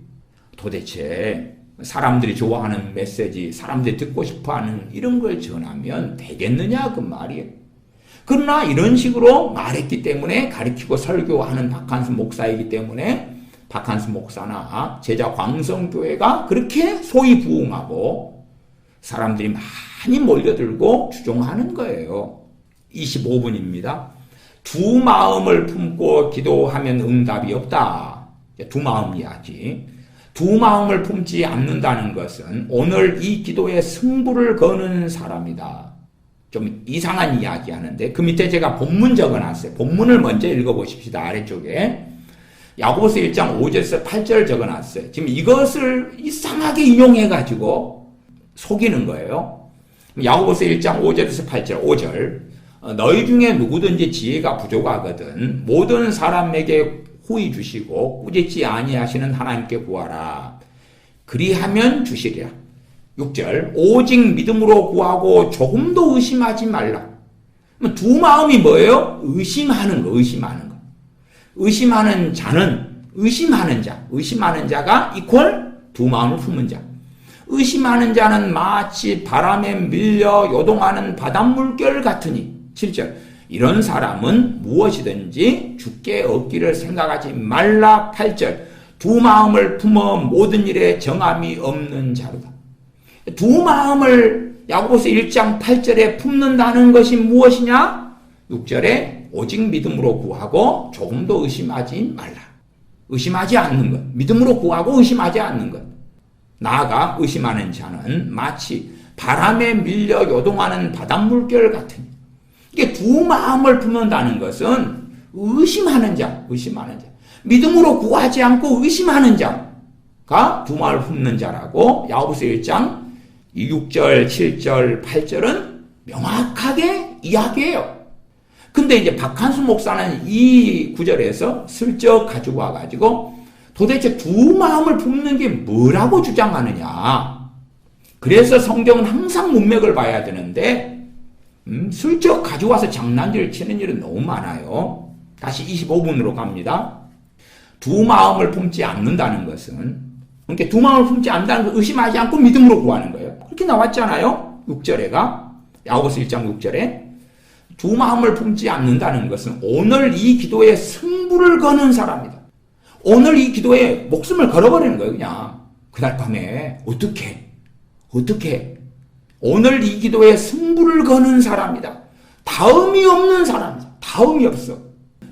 도대체 사람들이 좋아하는 메시지, 사람들이 듣고 싶어하는 이런 걸 전하면 되겠느냐 그 말이에요. 그러나 이런 식으로 말했기 때문에 가르치고 설교하는 박한수 목사이기 때문에 박한수 목사나 제자 광성교회가 그렇게 소위 부흥하고 사람들이 많이 몰려들고 추종하는 거예요. 25분입니다. 두 마음을 품고 기도하면 응답이 없다. 두 마음 이야기. 두 마음을 품지 않는다는 것은 오늘 이 기도에 승부를 거는 사람이다. 좀 이상한 이야기 하는데 그 밑에 제가 본문 적어놨어요. 본문을 먼저 읽어보십시다. 아래쪽에. 야고보서 1장 5절에서 8절 적어놨어요. 지금 이것을 이상하게 인용해가지고 속이는 거예요. 야고보서 1장 5절에서 8절 5절 너희 중에 누구든지 지혜가 부족하거든 모든 사람에게 후히 주시고 꾸짖지 아니하시는 하나님께 구하라. 그리하면 주시리라. 6절 오직 믿음으로 구하고 조금도 의심하지 말라. 두 마음이 뭐예요? 의심하는 거. 의심하는 자는 의심하는 자가 이퀄 두 마음을 품은 자. 의심하는 자는 마치 바람에 밀려 요동하는 바닷물결 같으니. 7절 이런 사람은 무엇이든지 주께 얻기를 생각하지 말라. 8절 두 마음을 품어 모든 일에 정함이 없는 자로다. 두 마음을 야고보서 1장 8절에 품는다는 것이 무엇이냐? 6절에 오직 믿음으로 구하고 조금도 의심하지 말라. 의심하지 않는 것. 믿음으로 구하고 의심하지 않는 것. 나아가 의심하는 자는 마치 바람에 밀려 요동하는 바닷물결 같으니. 이게 두 마음을 품는다는 것은 의심하는 자. 믿음으로 구하지 않고 의심하는 자가 두 마음을 품는 자라고 야고보서 1장 6절, 7절, 8절은 명확하게 이야기해요. 근데 이제 박한수 목사는 이 구절에서 슬쩍 가지고 와가지고 도대체 두 마음을 품는 게 뭐라고 주장하느냐. 그래서 성경은 항상 문맥을 봐야 되는데 슬쩍 가져와서 장난질을 치는 일은 너무 많아요. 다시 25분으로 갑니다. 두 마음을 품지 않는다는 것은, 그러니까 두 마음을 품지 않는다는 걸 의심하지 않고 믿음으로 구하는 거예요. 그렇게 나왔잖아요. 6절에가 야고보서 1장 6절에 두 마음을 품지 않는다는 것은 오늘 이 기도에 승부를 거는 사람이다. 오늘 이 기도에 목숨을 걸어버리는 거예요. 그냥 그날 밤에 어떻게 오늘 이 기도에 승부를 거는 사람이다. 다음이 없는 사람이다. 다음이 없어.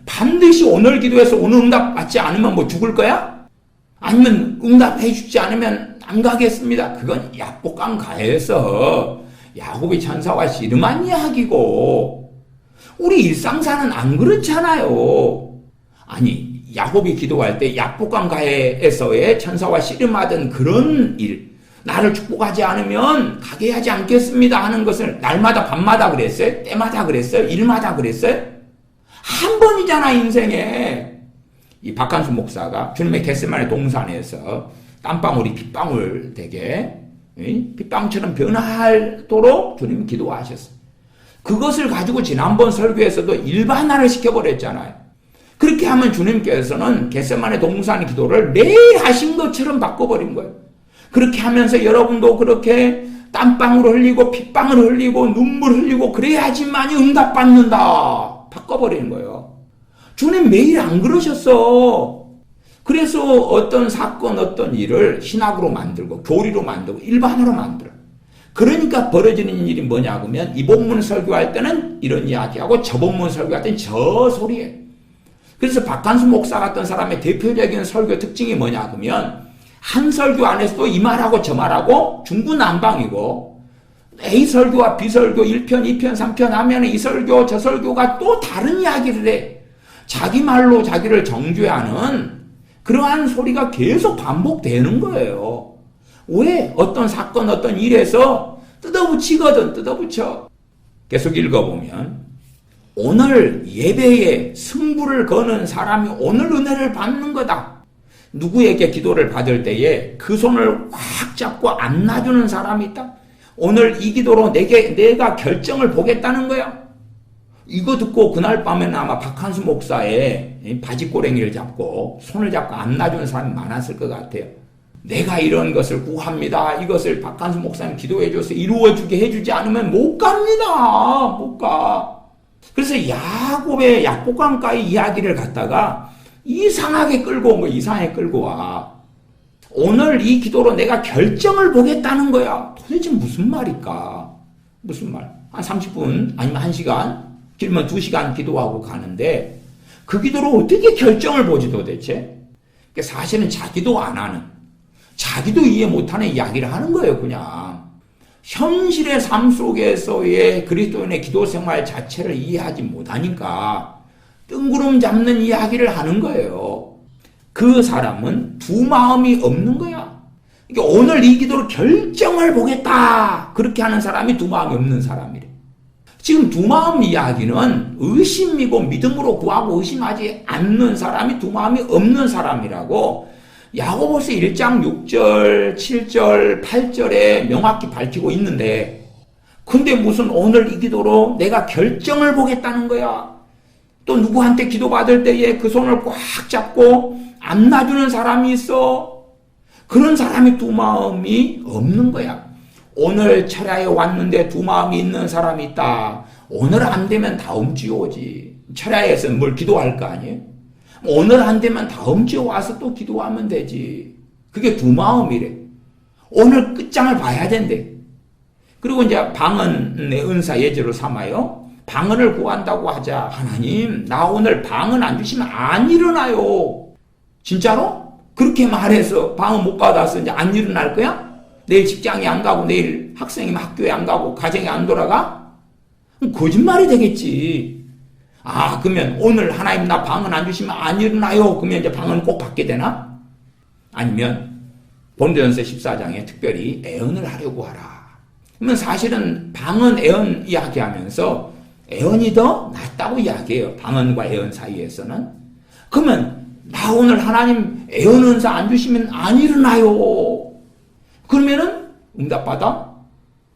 반드시 오늘 기도에서 오늘 응답 받지 않으면 뭐 죽을 거야? 아니면 응답해 주지 않으면 안 가겠습니다. 그건 약복강 가에서 야곱이 천사와 씨름한 이야기고 우리 일상사는 안 그렇잖아요. 아니 야곱이 기도할 때 약복강 가에서의 천사와 씨름하던 그런 일, 나를 축복하지 않으면 가게 하지 않겠습니다 하는 것을 날마다 밤마다 그랬어요? 때마다 그랬어요? 일마다 그랬어요? 한 번이잖아 인생에. 이 박한수 목사가 주님의 겟세마네 동산에서 땀방울이 빗방울 되게 빗방울처럼 변화하도록 주님이 기도하셨어요. 그것을 가지고 지난번 설교에서도 일반화를 시켜버렸잖아요. 그렇게 하면 주님께서는 겟세마네 동산 기도를 매일 하신 것처럼 바꿔버린 거예요. 그렇게 하면서 여러분도 그렇게 땀방울 흘리고 핏방울 흘리고 눈물 흘리고 그래야지만이 응답받는다. 바꿔버리는 거예요. 주님 매일 안 그러셨어. 그래서 어떤 사건 어떤 일을 신학으로 만들고 교리로 만들고 일반화로 만들어. 그러니까 벌어지는 일이 뭐냐 하면 이 본문 설교할 때는 이런 이야기하고 저 본문 설교할 때는 저 소리예요. 그래서 박한수 목사 같은 사람의 대표적인 설교 특징이 뭐냐 하면 한 설교 안에서도 이 말하고 저 말하고 중구난방이고 A 설교와 B 설교 1편, 2편, 3편 하면 이 설교, 저 설교가 또 다른 이야기를 해. 자기 말로 자기를 정죄하는 그러한 소리가 계속 반복되는 거예요. 왜? 어떤 사건, 어떤 일에서 뜯어붙이거든, 뜯어붙여. 계속 읽어보면 오늘 예배에 승부를 거는 사람이 오늘 은혜를 받는 거다. 누구에게 기도를 받을 때에 그 손을 확 잡고 안 놔주는 사람이 있다. 오늘 이 기도로 내가 결정을 보겠다는 거야. 이거 듣고 그날 밤에는 아마 박한수 목사의 바지꼬랭이를 잡고 손을 잡고 안 놔주는 사람이 많았을 것 같아요. 내가 이런 것을 구합니다. 이것을 박한수 목사님 기도해 줘서 이루어주게 해주지 않으면 못 갑니다. 못 가. 그래서 야곱의 약복강가의 이야기를 갖다가 이상하게 끌고 온 거야. 이상하게 끌고 와. 오늘 이 기도로 내가 결정을 보겠다는 거야. 도대체 무슨 말일까? 무슨 말? 한 30분 아니면 1시간 길면 2시간 기도하고 가는데 그 기도로 어떻게 결정을 보지 도대체? 사실은 자기도 안 하는, 자기도 이해 못하는 이야기를 하는 거예요. 그냥 현실의 삶 속에서의 그리스도인의 기도 생활 자체를 이해하지 못하니까 뜬구름 잡는 이야기를 하는 거예요. 그 사람은 두 마음이 없는 거야. 그러니까 오늘 이 기도로 결정을 보겠다. 그렇게 하는 사람이 두 마음이 없는 사람이래. 지금 두 마음 이야기는 의심이고 믿음으로 구하고 의심하지 않는 사람이 두 마음이 없는 사람이라고 야고보서 1장 6절, 7절, 8절에 명확히 밝히고 있는데 근데 무슨 오늘 이 기도로 내가 결정을 보겠다는 거야. 또 누구한테 기도받을 때에 그 손을 꽉 잡고 안 놔주는 사람이 있어. 그런 사람이 두 마음이 없는 거야. 오늘 철야에 왔는데 두 마음이 있는 사람이 있다. 오늘 안 되면 다음 주에 오지. 철야에서 뭘 기도할 거 아니에요? 오늘 안 되면 다음 주에 와서 또 기도하면 되지. 그게 두 마음이래. 오늘 끝장을 봐야 된대. 그리고 이제 방언의 은사 예제로 삼아요. 방언을 구한다고 하자. 하나님, 나 오늘 방언 안 주시면 안 일어나요. 진짜로? 그렇게 말해서 방언 못 받아서 이제 안 일어날 거야? 내일 직장에 안 가고 내일 학생이면 학교에 안 가고 가정에 안 돌아가? 거짓말이 되겠지. 아, 그러면 오늘 하나님 나 방언 안 주시면 안 일어나요. 그러면 이제 방언 꼭 받게 되나? 아니면 본도전서 14장에 특별히 애언을 하려고 하라. 그러면 사실은 방언, 애언 이야기하면서 애언이 더 낫다고 이야기해요. 방언과 애언 사이에서는. 그러면 나 오늘 하나님 애언 은사 안 주시면 안 일어나요. 그러면은 응답받아?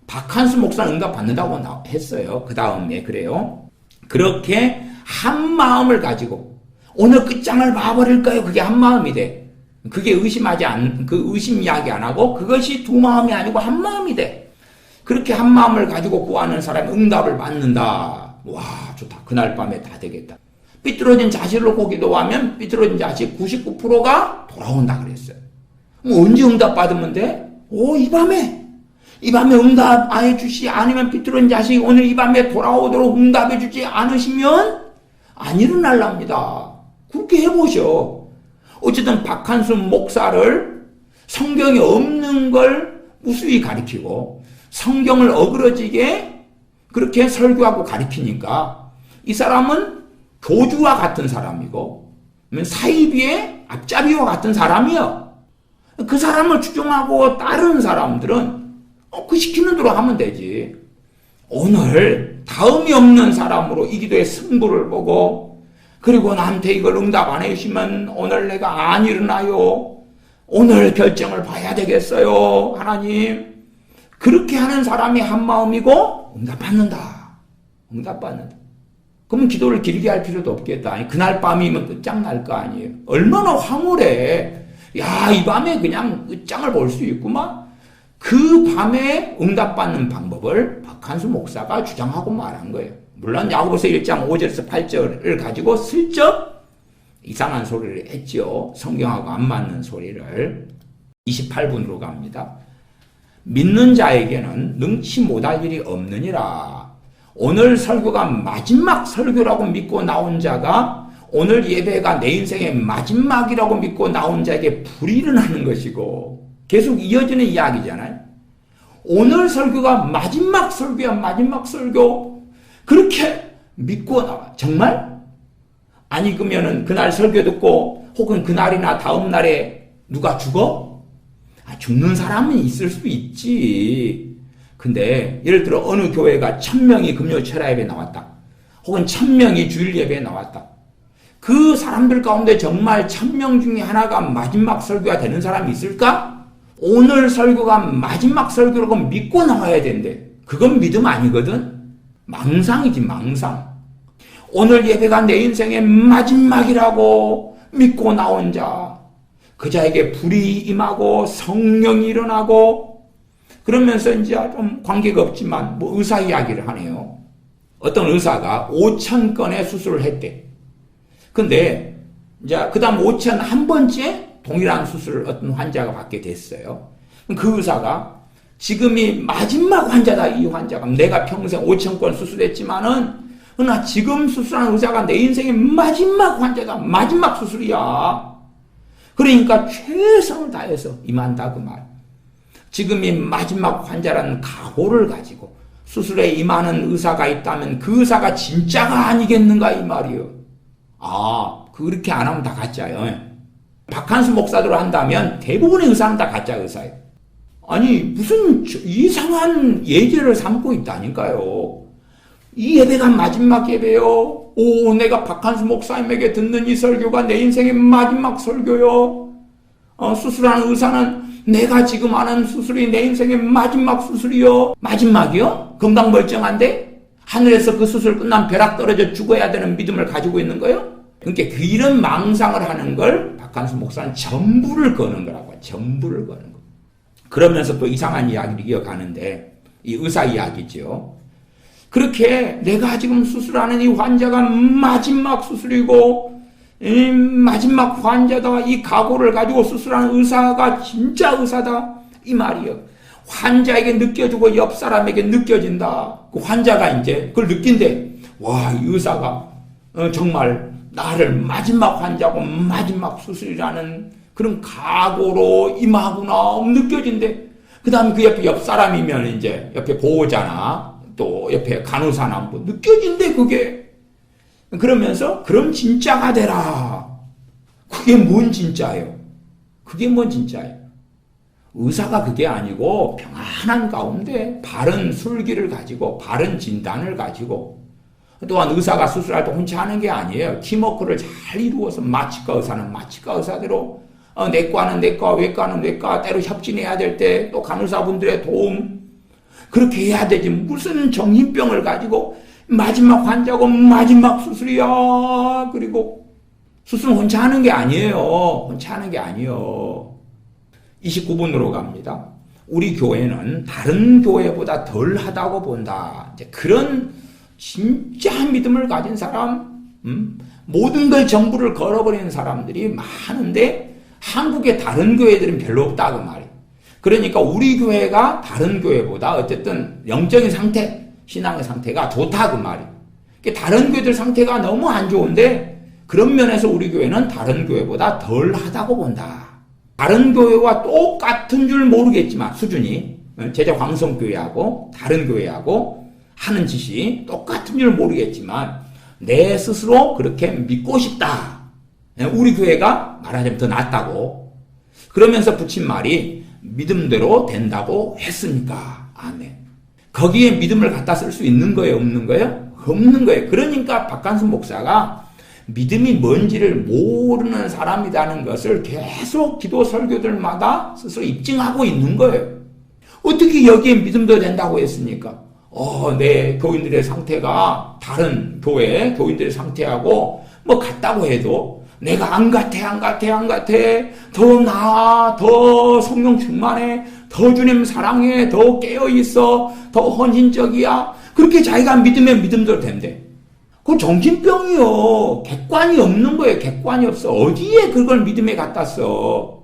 박한수 목사는 응답받는다고 했어요. 그 다음에 그래요. 그렇게 한 마음을 가지고 오늘 끝장을 봐버릴까요? 그게 한 마음이 돼. 그게 의심 이야기 안 하고 그것이 두 마음이 아니고 한 마음이 돼. 그렇게 한 마음을 가지고 구하는 사람이 응답을 받는다. 와, 좋다. 그날 밤에 다 되겠다. 삐뚤어진 자식을 놓고 기도하면 삐뚤어진 자식 99%가 돌아온다 그랬어요. 언제 응답 받으면 돼? 이 밤에 응답 안 해주시 아니면 삐뚤어진 자식이 오늘 이 밤에 돌아오도록 응답해 주지 않으시면 안 일어날랍니다. 그렇게 해보셔. 어쨌든 박한수 목사를 성경에 없는 걸 무수히 가리키고 성경을 어그러지게 그렇게 설교하고 가리키니까 이 사람은 교주와 같은 사람이고 사이비의 앞잡이와 같은 사람이요. 그 사람을 추종하고 다른 사람들은 그 시키는 대로 하면 되지. 오늘 다음이 없는 사람으로 이 기도의 승부를 보고 그리고 나한테 이걸 응답 안 해주시면 오늘 내가 안 일어나요. 오늘 결정을 봐야 되겠어요. 하나님. 그렇게 하는 사람이 한 마음이고 응답받는다. 응답받는다. 그러면 기도를 길게 할 필요도 없겠다. 아니, 그날 밤이면 끝장날 거 아니에요. 얼마나 황홀해. 야, 이 밤에 그냥 끝장을 볼 수 있구만. 그 밤에 응답받는 방법을 박한수 목사가 주장하고 말한 거예요. 물론 야고보서 1장 5절에서 8절을 가지고 슬쩍 이상한 소리를 했죠. 성경하고 안 맞는 소리를. 28분으로 갑니다. 믿는 자에게는 능치 못할 일이 없느니라. 오늘 설교가 마지막 설교라고 믿고 나온 자가 오늘 예배가 내 인생의 마지막이라고 믿고 나온 자에게 불의를 하는 것이고 계속 이어지는 이야기잖아요. 오늘 설교가 마지막 설교야. 마지막 설교. 그렇게 믿고 나와. 정말? 아니 그러면은 그날 설교 듣고 혹은 그날이나 다음 날에 누가 죽어? 죽는 사람은 있을 수 있지. 근데 예를 들어 어느 교회가 1000명이 금요 철야 예배에 나왔다. 혹은 1000명이 주일 예배에 나왔다. 그 사람들 가운데 정말 1000명 중에 하나가 마지막 설교가 되는 사람이 있을까? 오늘 설교가 마지막 설교라고 믿고 나와야 된대. 그건 믿음 아니거든? 망상이지, 망상. 오늘 예배가 내 인생의 마지막이라고 믿고 나온 자, 그 자에게 불이 임하고 성령이 일어나고 그러면서 이제 좀 관계가 없지만 뭐 의사 이야기를 하네요. 어떤 의사가 5,000건의 수술을 했대. 근데 이제 그다음 5,001번째 동일한 수술을 어떤 환자가 받게 됐어요. 그 의사가 지금이 마지막 환자다. 이 환자가 내가 평생 5,000건 수술했지만은 그러나 지금 수술한 의사가 내 인생의 마지막 환자다. 마지막 수술이야. 그러니까 최선을 다해서 임한다 그 말. 지금이 마지막 환자라는 각오를 가지고 수술에 임하는 의사가 있다면 그 의사가 진짜가 아니겠는가 이 말이요. 그렇게 안 하면 다 가짜예요. 박한수 목사대로 한다면 대부분의 의사는 다 가짜 의사예요. 아니 무슨 이상한 예제를 삼고 있다니까요. 이 예배가 마지막 예배요. 내가 박한수 목사님에게 듣는 이 설교가 내 인생의 마지막 설교요. 수술하는 의사는 내가 지금 하는 수술이 내 인생의 마지막 수술이요. 마지막이요? 건강 멀쩡한데? 하늘에서 그 수술 끝나면 벼락 떨어져 죽어야 되는 믿음을 가지고 있는 거예요? 그러니까 이런 망상을 하는 걸 박한수 목사는 전부를 거는 거라고. 전부를 거는 거. 그러면서 또 이상한 이야기를 이어가는데 이 의사 이야기죠. 그렇게 내가 지금 수술하는 이 환자가 마지막 수술이고 이 마지막 환자다. 이 각오를 가지고 수술하는 의사가 진짜 의사다. 이 말이요. 환자에게 느껴지고 옆 사람에게 느껴진다. 그 환자가 이제 그걸 느낀대. 와, 이 의사가 정말 나를 마지막 환자고 마지막 수술이라는 그런 각오로 임하구나 느껴진대. 그 다음에 그 옆에 옆 사람이면 이제 옆에 보호자나 또 옆에 간호사나 뭐 느껴진대 그게. 그러면서 그럼 진짜가 되라. 그게 뭔 진짜예요? 그게 뭔 진짜예요? 의사가 그게 아니고 평안한 가운데 바른 술기를 가지고 바른 진단을 가지고 또한 의사가 수술할 때 혼자 하는 게 아니에요. 팀워크를 잘 이루어서 마취과 의사는 마취과 의사대로 내과는 내과, 외과는 외과, 때로 협진해야 될 때 또 간호사분들의 도움 그렇게 해야 되지. 무슨 정신병을 가지고 마지막 환자고 마지막 수술이야. 그리고 수술은 혼자 하는 게 아니에요. 혼자 하는 게 아니에요. 29분으로 갑니다. 우리 교회는 다른 교회보다 덜 하다고 본다. 이제 그런 진짜 믿음을 가진 사람, 모든 걸 전부를 걸어버리는 사람들이 많은데 한국의 다른 교회들은 별로 없다 그 말이에요. 그러니까 우리 교회가 다른 교회보다 어쨌든 영적인 상태, 신앙의 상태가 좋다 그 말이에요. 다른 교회들 상태가 너무 안 좋은데 그런 면에서 우리 교회는 다른 교회보다 덜 하다고 본다. 다른 교회와 똑같은 줄 모르겠지만 수준이 제자 광성교회하고 다른 교회하고 하는 짓이 똑같은 줄 모르겠지만 내 스스로 그렇게 믿고 싶다. 우리 교회가 말하자면 더 낫다고. 그러면서 붙인 말이 믿음대로 된다고 했으니까. 아멘. 거기에 믿음을 갖다 쓸 수 있는 거예요? 없는 거예요? 없는 거예요. 그러니까 박한순 목사가 믿음이 뭔지를 모르는 사람이라는 것을 계속 기도 설교들마다 스스로 입증하고 있는 거예요. 어떻게 여기에 믿음도 된다고 했습니까? 내 교인들의 상태가 다른 교회 교인들의 상태하고 뭐 같다고 해도 내가 안 같아. 더 나아, 더 성령 충만해, 더 주님 사랑해, 더 깨어있어, 더 헌신적이야. 그렇게 자기가 믿으면 믿음대로 된대. 그건 정신병이요. 객관이 없는 거예요. 객관이 없어. 어디에 그걸 믿음에 갖다 써.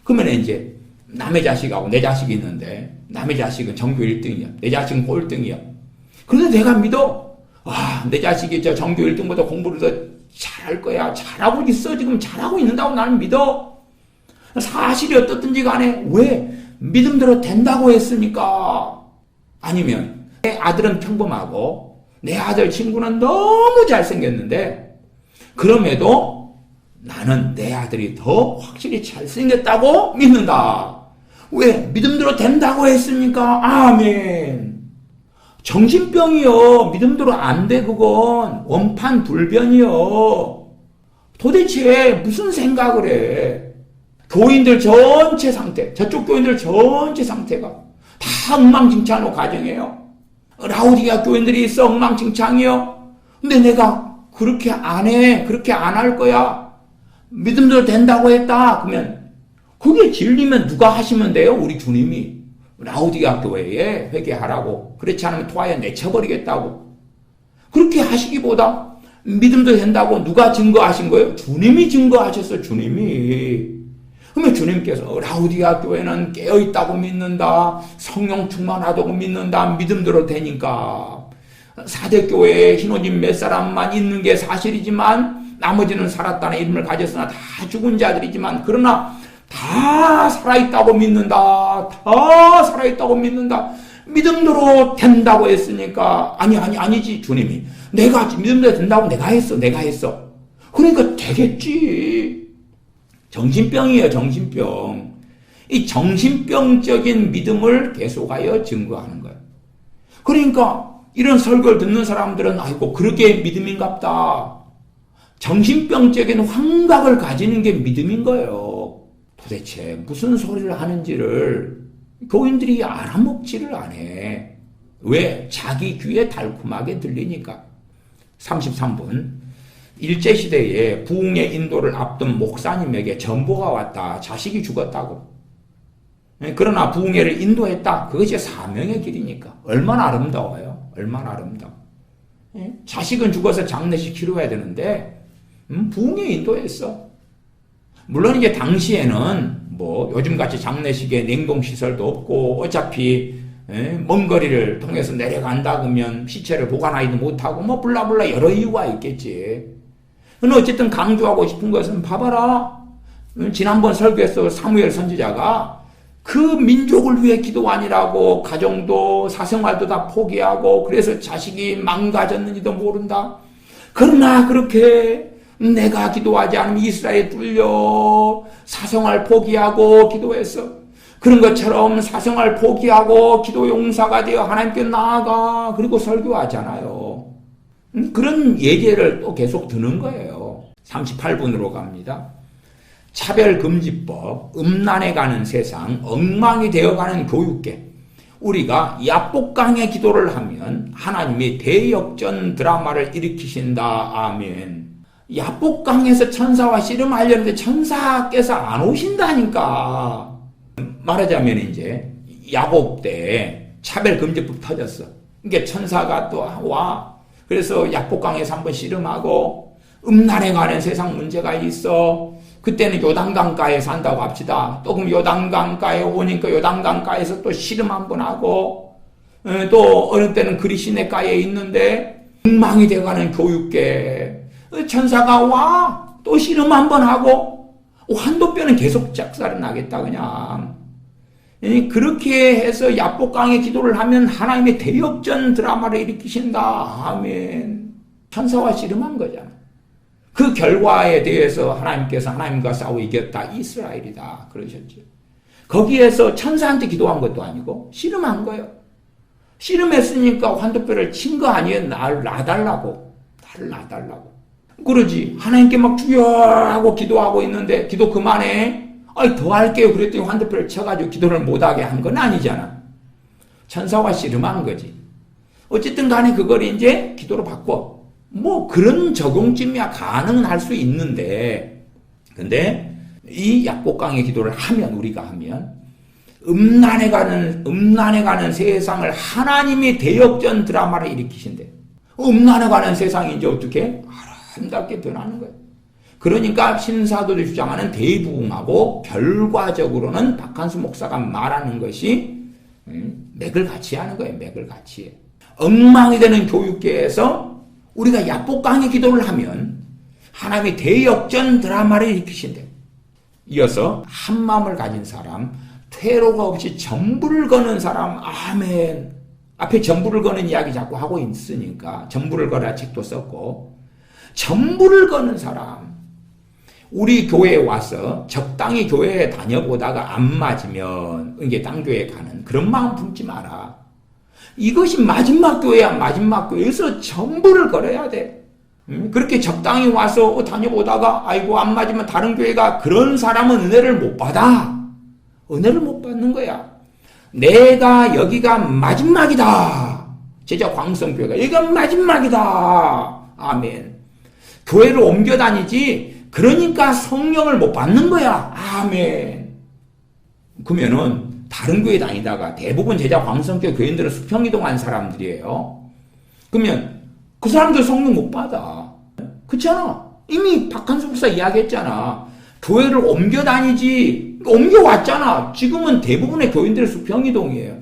그러면 이제 남의 자식하고 내 자식이 있는데 남의 자식은 전교 1등이야. 내 자식은 꼴등이야. 그런데 내가 믿어. 내 자식이 저 전교 1등보다 공부를 더 잘할 거야. 잘하고 있어. 지금 잘하고 있는다고 나는 믿어. 사실이 어떻든지 간에 왜 믿음대로 된다고 했으니까. 아니면 내 아들은 평범하고 내 아들 친구는 너무 잘생겼는데 그럼에도 나는 내 아들이 더 확실히 잘생겼다고 믿는다. 왜? 믿음대로 된다고 했으니까. 아멘. 정신병이요. 믿음대로 안 돼 그건. 원판불변이요. 도대체 무슨 생각을 해. 교인들 전체 상태, 저쪽 교인들 전체 상태가 다 엉망진창으로 가정해요. 라우디가 교인들이 있어 엉망진창이요. 근데 내가 그렇게 안 해. 그렇게 안 할 거야. 믿음대로 된다고 했다. 그러면 그게 진리면 누가 하시면 돼요? 우리 주님이. 라우디가 교회에 회개하라고. 그렇지 않으면 토하에 내쳐버리겠다고. 그렇게 하시기보다 믿음도 된다고 누가 증거하신 거예요? 주님이 증거하셨어요. 주님이. 그러면 주님께서 라우디가 교회는 깨어있다고 믿는다. 성령 충만하다고 믿는다. 믿음대로 되니까. 4대 교회에 신호진 몇 사람만 있는 게 사실이지만 나머지는 살았다는 이름을 가졌으나 다 죽은 자들이지만 그러나 다 살아있다고 믿는다. 다 살아있다고 믿는다. 믿음대로 된다고 했으니까 아니지 주님이. 내가 믿음대로 된다고 내가 했어. 그러니까 되겠지. 정신병이에요. 정신병. 이 정신병적인 믿음을 계속하여 증거하는 거예요. 그러니까 이런 설교를 듣는 사람들은 아이고 그렇게 믿음인갑다. 정신병적인 환각을 가지는 게 믿음인 거예요. 도대체 무슨 소리를 하는지를 교인들이 알아먹지를 않아. 왜? 자기 귀에 달콤하게 들리니까. 33분. 일제시대에 부흥의 인도를 앞둔 목사님에게 전보가 왔다. 자식이 죽었다고. 그러나 부흥회를 인도했다. 그것이 사명의 길이니까. 얼마나 아름다워요. 얼마나 아름다워. 자식은 죽어서 장례식 치러야 되는데 부흥회 인도했어. 물론 이제 당시에는 뭐 요즘같이 장례식에 냉동시설도 없고 어차피 먼 거리를 통해서 내려간다 그러면 시체를 보관하지도 못하고 뭐 블라블라 여러 이유가 있겠지. 근데 어쨌든 강조하고 싶은 것은 봐봐라. 지난번 설교에서 사무엘 선지자가 그 민족을 위해 기도하니라고 가정도 사생활도 다 포기하고 그래서 자식이 망가졌는지도 모른다. 그러나 그렇게 내가 기도하지 않으면 이스라엘에 뚫려 사생활 포기하고 기도했어. 그런 것처럼 사생활 포기하고 기도 용사가 되어 하나님께 나아가 그리고 설교하잖아요. 그런 예제를 또 계속 드는 거예요. 38분으로 갑니다. 차별금지법, 음란에 가는 세상, 엉망이 되어가는 교육계. 우리가 야복강의 기도를 하면 하나님이 대역전 드라마를 일으키신다. 아멘. 야복강에서 천사와 씨름하려는데 천사께서 안 오신다니까. 말하자면 이제 야곱 때 차별금지법 터졌어. 그러니까 천사가 또 와. 그래서 야복강에서 한번 씨름하고 음란에 가는 세상 문제가 있어. 그때는 요단강가에 산다고 합시다. 또 그럼 요단강가에 오니까 요단강가에서 또 씨름 한번 하고 또 어느 때는 그리시네가에 있는데 엉망이 돼가는 교육계. 천사가 와. 또 씨름 한번 하고 환도뼈는 계속 작살이 나겠다 그냥. 그렇게 해서 야복강의 기도를 하면 하나님의 대역전 드라마를 일으키신다. 아멘. 천사와 씨름한 거잖아. 그 결과에 대해서 하나님께서 하나님과 싸워 이겼다. 이스라엘이다. 그러셨죠. 거기에서 천사한테 기도한 것도 아니고 씨름한 거예요. 씨름했으니까 환도뼈를 친 거 아니에요. 나를 놔달라고. 나를 놔달라고. 그러지. 하나님께 막 주여 하고 기도하고 있는데 기도 그만해. 아이 더 할게요. 그랬더니 환도뼈를 쳐가지고 기도를 못하게 한 건 아니잖아. 천사와 씨름한 거지. 어쨌든 간에 그걸 이제 기도로 바꿔. 뭐 그런 적용쯤이야 가능은 할 수 있는데 근데 이 약복강의 기도를 하면 우리가 하면 음란에 가는 세상을 하나님이 대역전 드라마를 일으키신대. 음란에 가는 세상이 이제 어떻게 아름답게 변하는 거예요. 그러니까 신사도들이 주장하는 대부흥하고 결과적으로는 박한수 목사가 말하는 것이 맥을 같이 하는 거예요. 맥을 같이 해. 엉망이 되는 교육계에서 우리가 야복강의 기도를 하면 하나님이 대역전 드라마를 일으키신대. 이어서 한마음을 가진 사람, 퇴로가 없이 전부를 거는 사람. 아멘. 앞에 전부를 거는 이야기 자꾸 하고 있으니까 전부를 거라 책도 썼고 전부를 거는 사람. 우리 교회에 와서 적당히 교회에 다녀보다가 안 맞으면 이게 딴 교회에 가는 그런 마음 품지 마라. 이것이 마지막 교회야. 마지막 교회에서 전부를 걸어야 돼. 그렇게 적당히 와서 다녀보다가 아이고 안 맞으면 다른 교회가 그런 사람은 은혜를 못 받아. 은혜를 못 받는 거야. 내가 여기가 마지막이다. 제자 광성교회가 여기가 마지막이다. 아멘. 교회를 옮겨 다니지 그러니까 성령을 못 받는 거야. 아멘. 그러면은 다른 교회 다니다가 대부분 제자 광성교회 교인들은 수평이동한 사람들이에요. 그러면 그 사람들 성령 못 받아. 그렇잖아. 이미 박한수 목사 이야기했잖아. 교회를 옮겨 다니지 옮겨왔잖아. 지금은 대부분의 교인들의 수평이동이에요.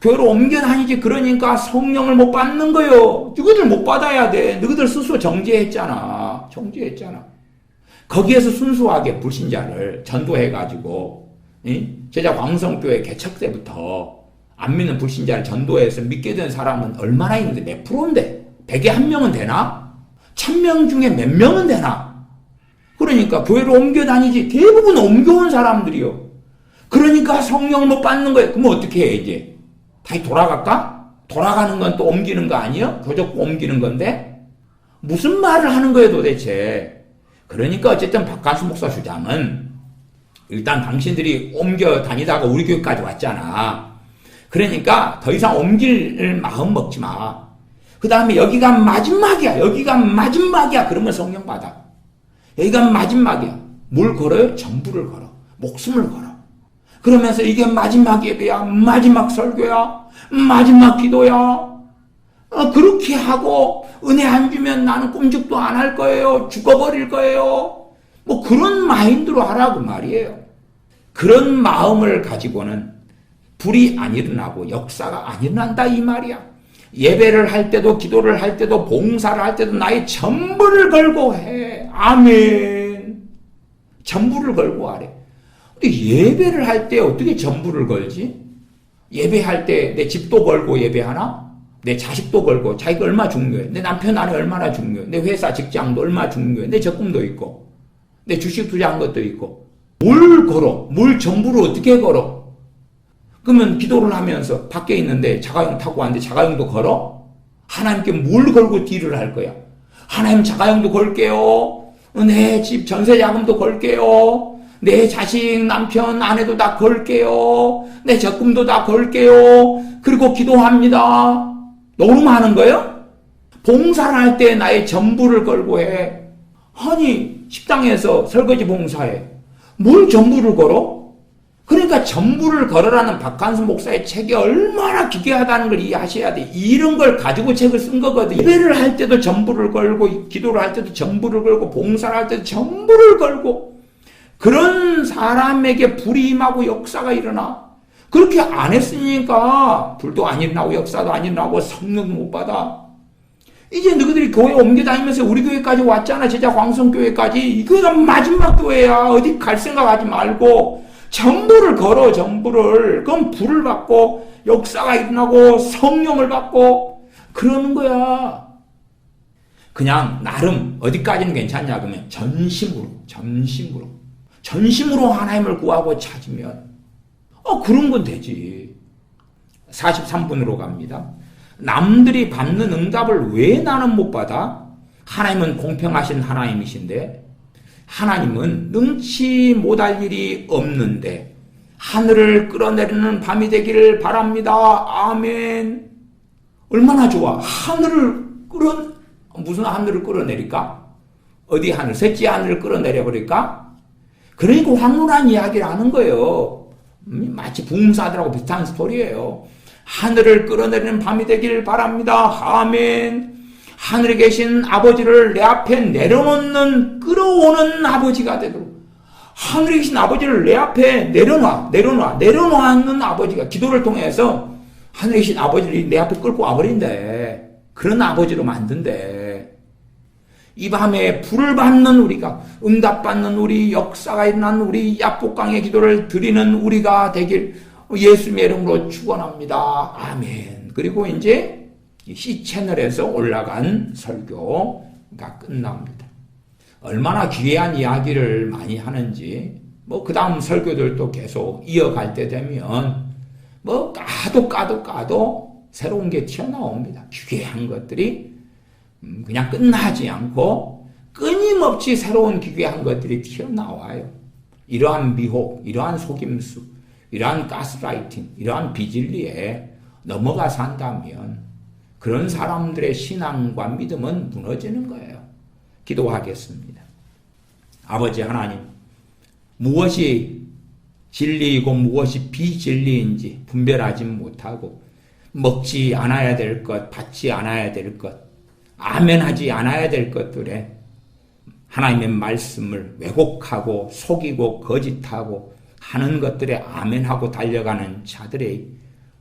교회를 옮겨 다니지 그러니까 성령을 못 받는 거요. 너희들 못 받아야 돼. 너희들 스스로 정죄했잖아. 거기에서 순수하게 불신자를 전도해가지고 제자 광성교회 개척 때부터 안 믿는 불신자를 전도해서 믿게 된 사람은 얼마나 있는데 몇 프로인데 100에 1명은 되나? 1000명 중에 몇 명은 되나? 그러니까 교회를 옮겨 다니지 대부분 옮겨온 사람들이요. 그러니까 성령을 못 받는 거예요. 그럼 어떻게 해 이제? 다시 돌아갈까? 돌아가는 건 또 옮기는 거 아니에요? 교적 옮기는 건데? 무슨 말을 하는 거예요 도대체? 그러니까 어쨌든 박한수 목사 주장은 일단 당신들이 옮겨 다니다가 우리 교회까지 왔잖아. 그러니까 더 이상 옮길 마음 먹지 마. 그 다음에 여기가 마지막이야. 그러면 성령 받아. 여기가 마지막이야. 뭘 걸어요? 전부를 걸어. 목숨을 걸어. 그러면서 이게 마지막 예배야. 마지막 설교야. 마지막 기도야. 그렇게 하고 은혜 안 주면 나는 꿈쩍도 안 할 거예요. 죽어버릴 거예요. 뭐 그런 마인드로 하라고 말이에요. 그런 마음을 가지고는 불이 안 일어나고 역사가 안 일어난다 이 말이야. 예배를 할 때도 기도를 할 때도 봉사를 할 때도 나의 전부를 걸고 해. 아멘. 전부를 걸고 하래. 근데 예배를 할 때 어떻게 전부를 걸지? 예배할 때 내 집도 걸고 예배하나? 내 자식도 걸고 자기가 얼마나 중요해. 내 남편 아내 얼마나 중요해. 내 회사 직장도 얼마나 중요해. 내 적금도 있고 내 주식 투자한 것도 있고 뭘 걸어? 뭘 전부를 어떻게 걸어? 그러면 기도를 하면서 밖에 있는데 자가용 타고 왔는데 자가용도 걸어? 하나님께 뭘 걸고 딜을 할 거야? 하나님 자가용도 걸게요. 내 집 전세 자금도 걸게요. 내 자식, 남편, 아내도 다 걸게요. 내 적금도 다 걸게요. 그리고 기도합니다. 노름하는 거예요? 봉사를 할 때 나의 전부를 걸고 해. 아니, 식당에서 설거지 봉사해. 뭘 전부를 걸어? 그러니까 전부를 걸어라는 박한수 목사의 책이 얼마나 기괴하다는 걸 이해하셔야 돼. 이런 걸 가지고 책을 쓴 거거든. 예배를 할 때도 전부를 걸고, 기도를 할 때도 전부를 걸고, 봉사를 할 때도 전부를 걸고, 그런 사람에게 불이 임하고 역사가 일어나. 그렇게 안 했으니까 불도 안 일어나고 역사도 안 일어나고 성령도 못 받아. 이제 너희들이 교회 옮겨 다니면서 우리 교회까지 왔잖아. 제자 광성교회까지. 이거가 마지막 교회야. 어디 갈 생각하지 말고 전부를 걸어. 전부를. 그럼 불을 받고 역사가 일어나고 성령을 받고 그러는 거야. 그냥 나름 어디까지는 괜찮냐 그러면 전심으로 하나님을 구하고 찾으면 그런 건 되지. 43분으로 갑니다. 남들이 받는 응답을 왜 나는 못 받아? 하나님은 공평하신 하나님이신데 하나님은 능치 못할 일이 없는데 하늘을 끌어내리는 밤이 되기를 바랍니다. 아멘. 얼마나 좋아. 무슨 하늘을 끌어내릴까? 어디 하늘? 셋째 하늘을 끌어내려버릴까? 그러니까 황홀한 이야기를 하는 거예요. 마치 부흥사들하고 비슷한 스토리예요. 하늘을 끌어내리는 밤이 되길 바랍니다. 아멘. 하늘에 계신 아버지를 내 앞에 내려놓는 끌어오는 아버지가 되도록. 하늘에 계신 아버지를 내 앞에 내려놓는 아버지가 기도를 통해서 하늘에 계신 아버지를 내 앞에 끌고 와버린대. 그런 아버지로 만든대. 이 밤에 불을 받는 우리가, 응답받는 우리, 역사가 일어난 우리, 약복강의 기도를 드리는 우리가 되길 예수님의 이름으로 축원합니다. 아멘. 그리고 이제 C채널에서 올라간 설교가 끝납니다. 얼마나 귀한 이야기를 많이 하는지 그 다음 설교들도 계속 이어갈 때 되면 까도 새로운 게 튀어나옵니다. 귀한 것들이 그냥 끝나지 않고 끊임없이 새로운 기괴한 것들이 튀어나와요. 이러한 미혹, 이러한 속임수, 이러한 가스라이팅, 이러한 비진리에 넘어가 산다면 그런 사람들의 신앙과 믿음은 무너지는 거예요. 기도하겠습니다. 아버지 하나님, 무엇이 진리이고 무엇이 비진리인지 분별하지 못하고 먹지 않아야 될 것, 받지 않아야 될 것, 아멘하지 않아야 될 것들에 하나님의 말씀을 왜곡하고 속이고 거짓하고 하는 것들에 아멘하고 달려가는 자들의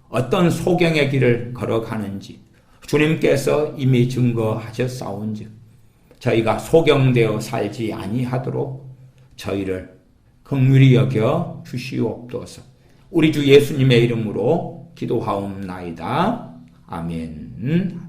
어떤 소경의 길을 걸어가는지 주님께서 이미 증거하셨사온즉 저희가 소경되어 살지 아니하도록 저희를 긍휼히 여겨 주시옵소서. 우리 주 예수님의 이름으로 기도하옵나이다. 아멘.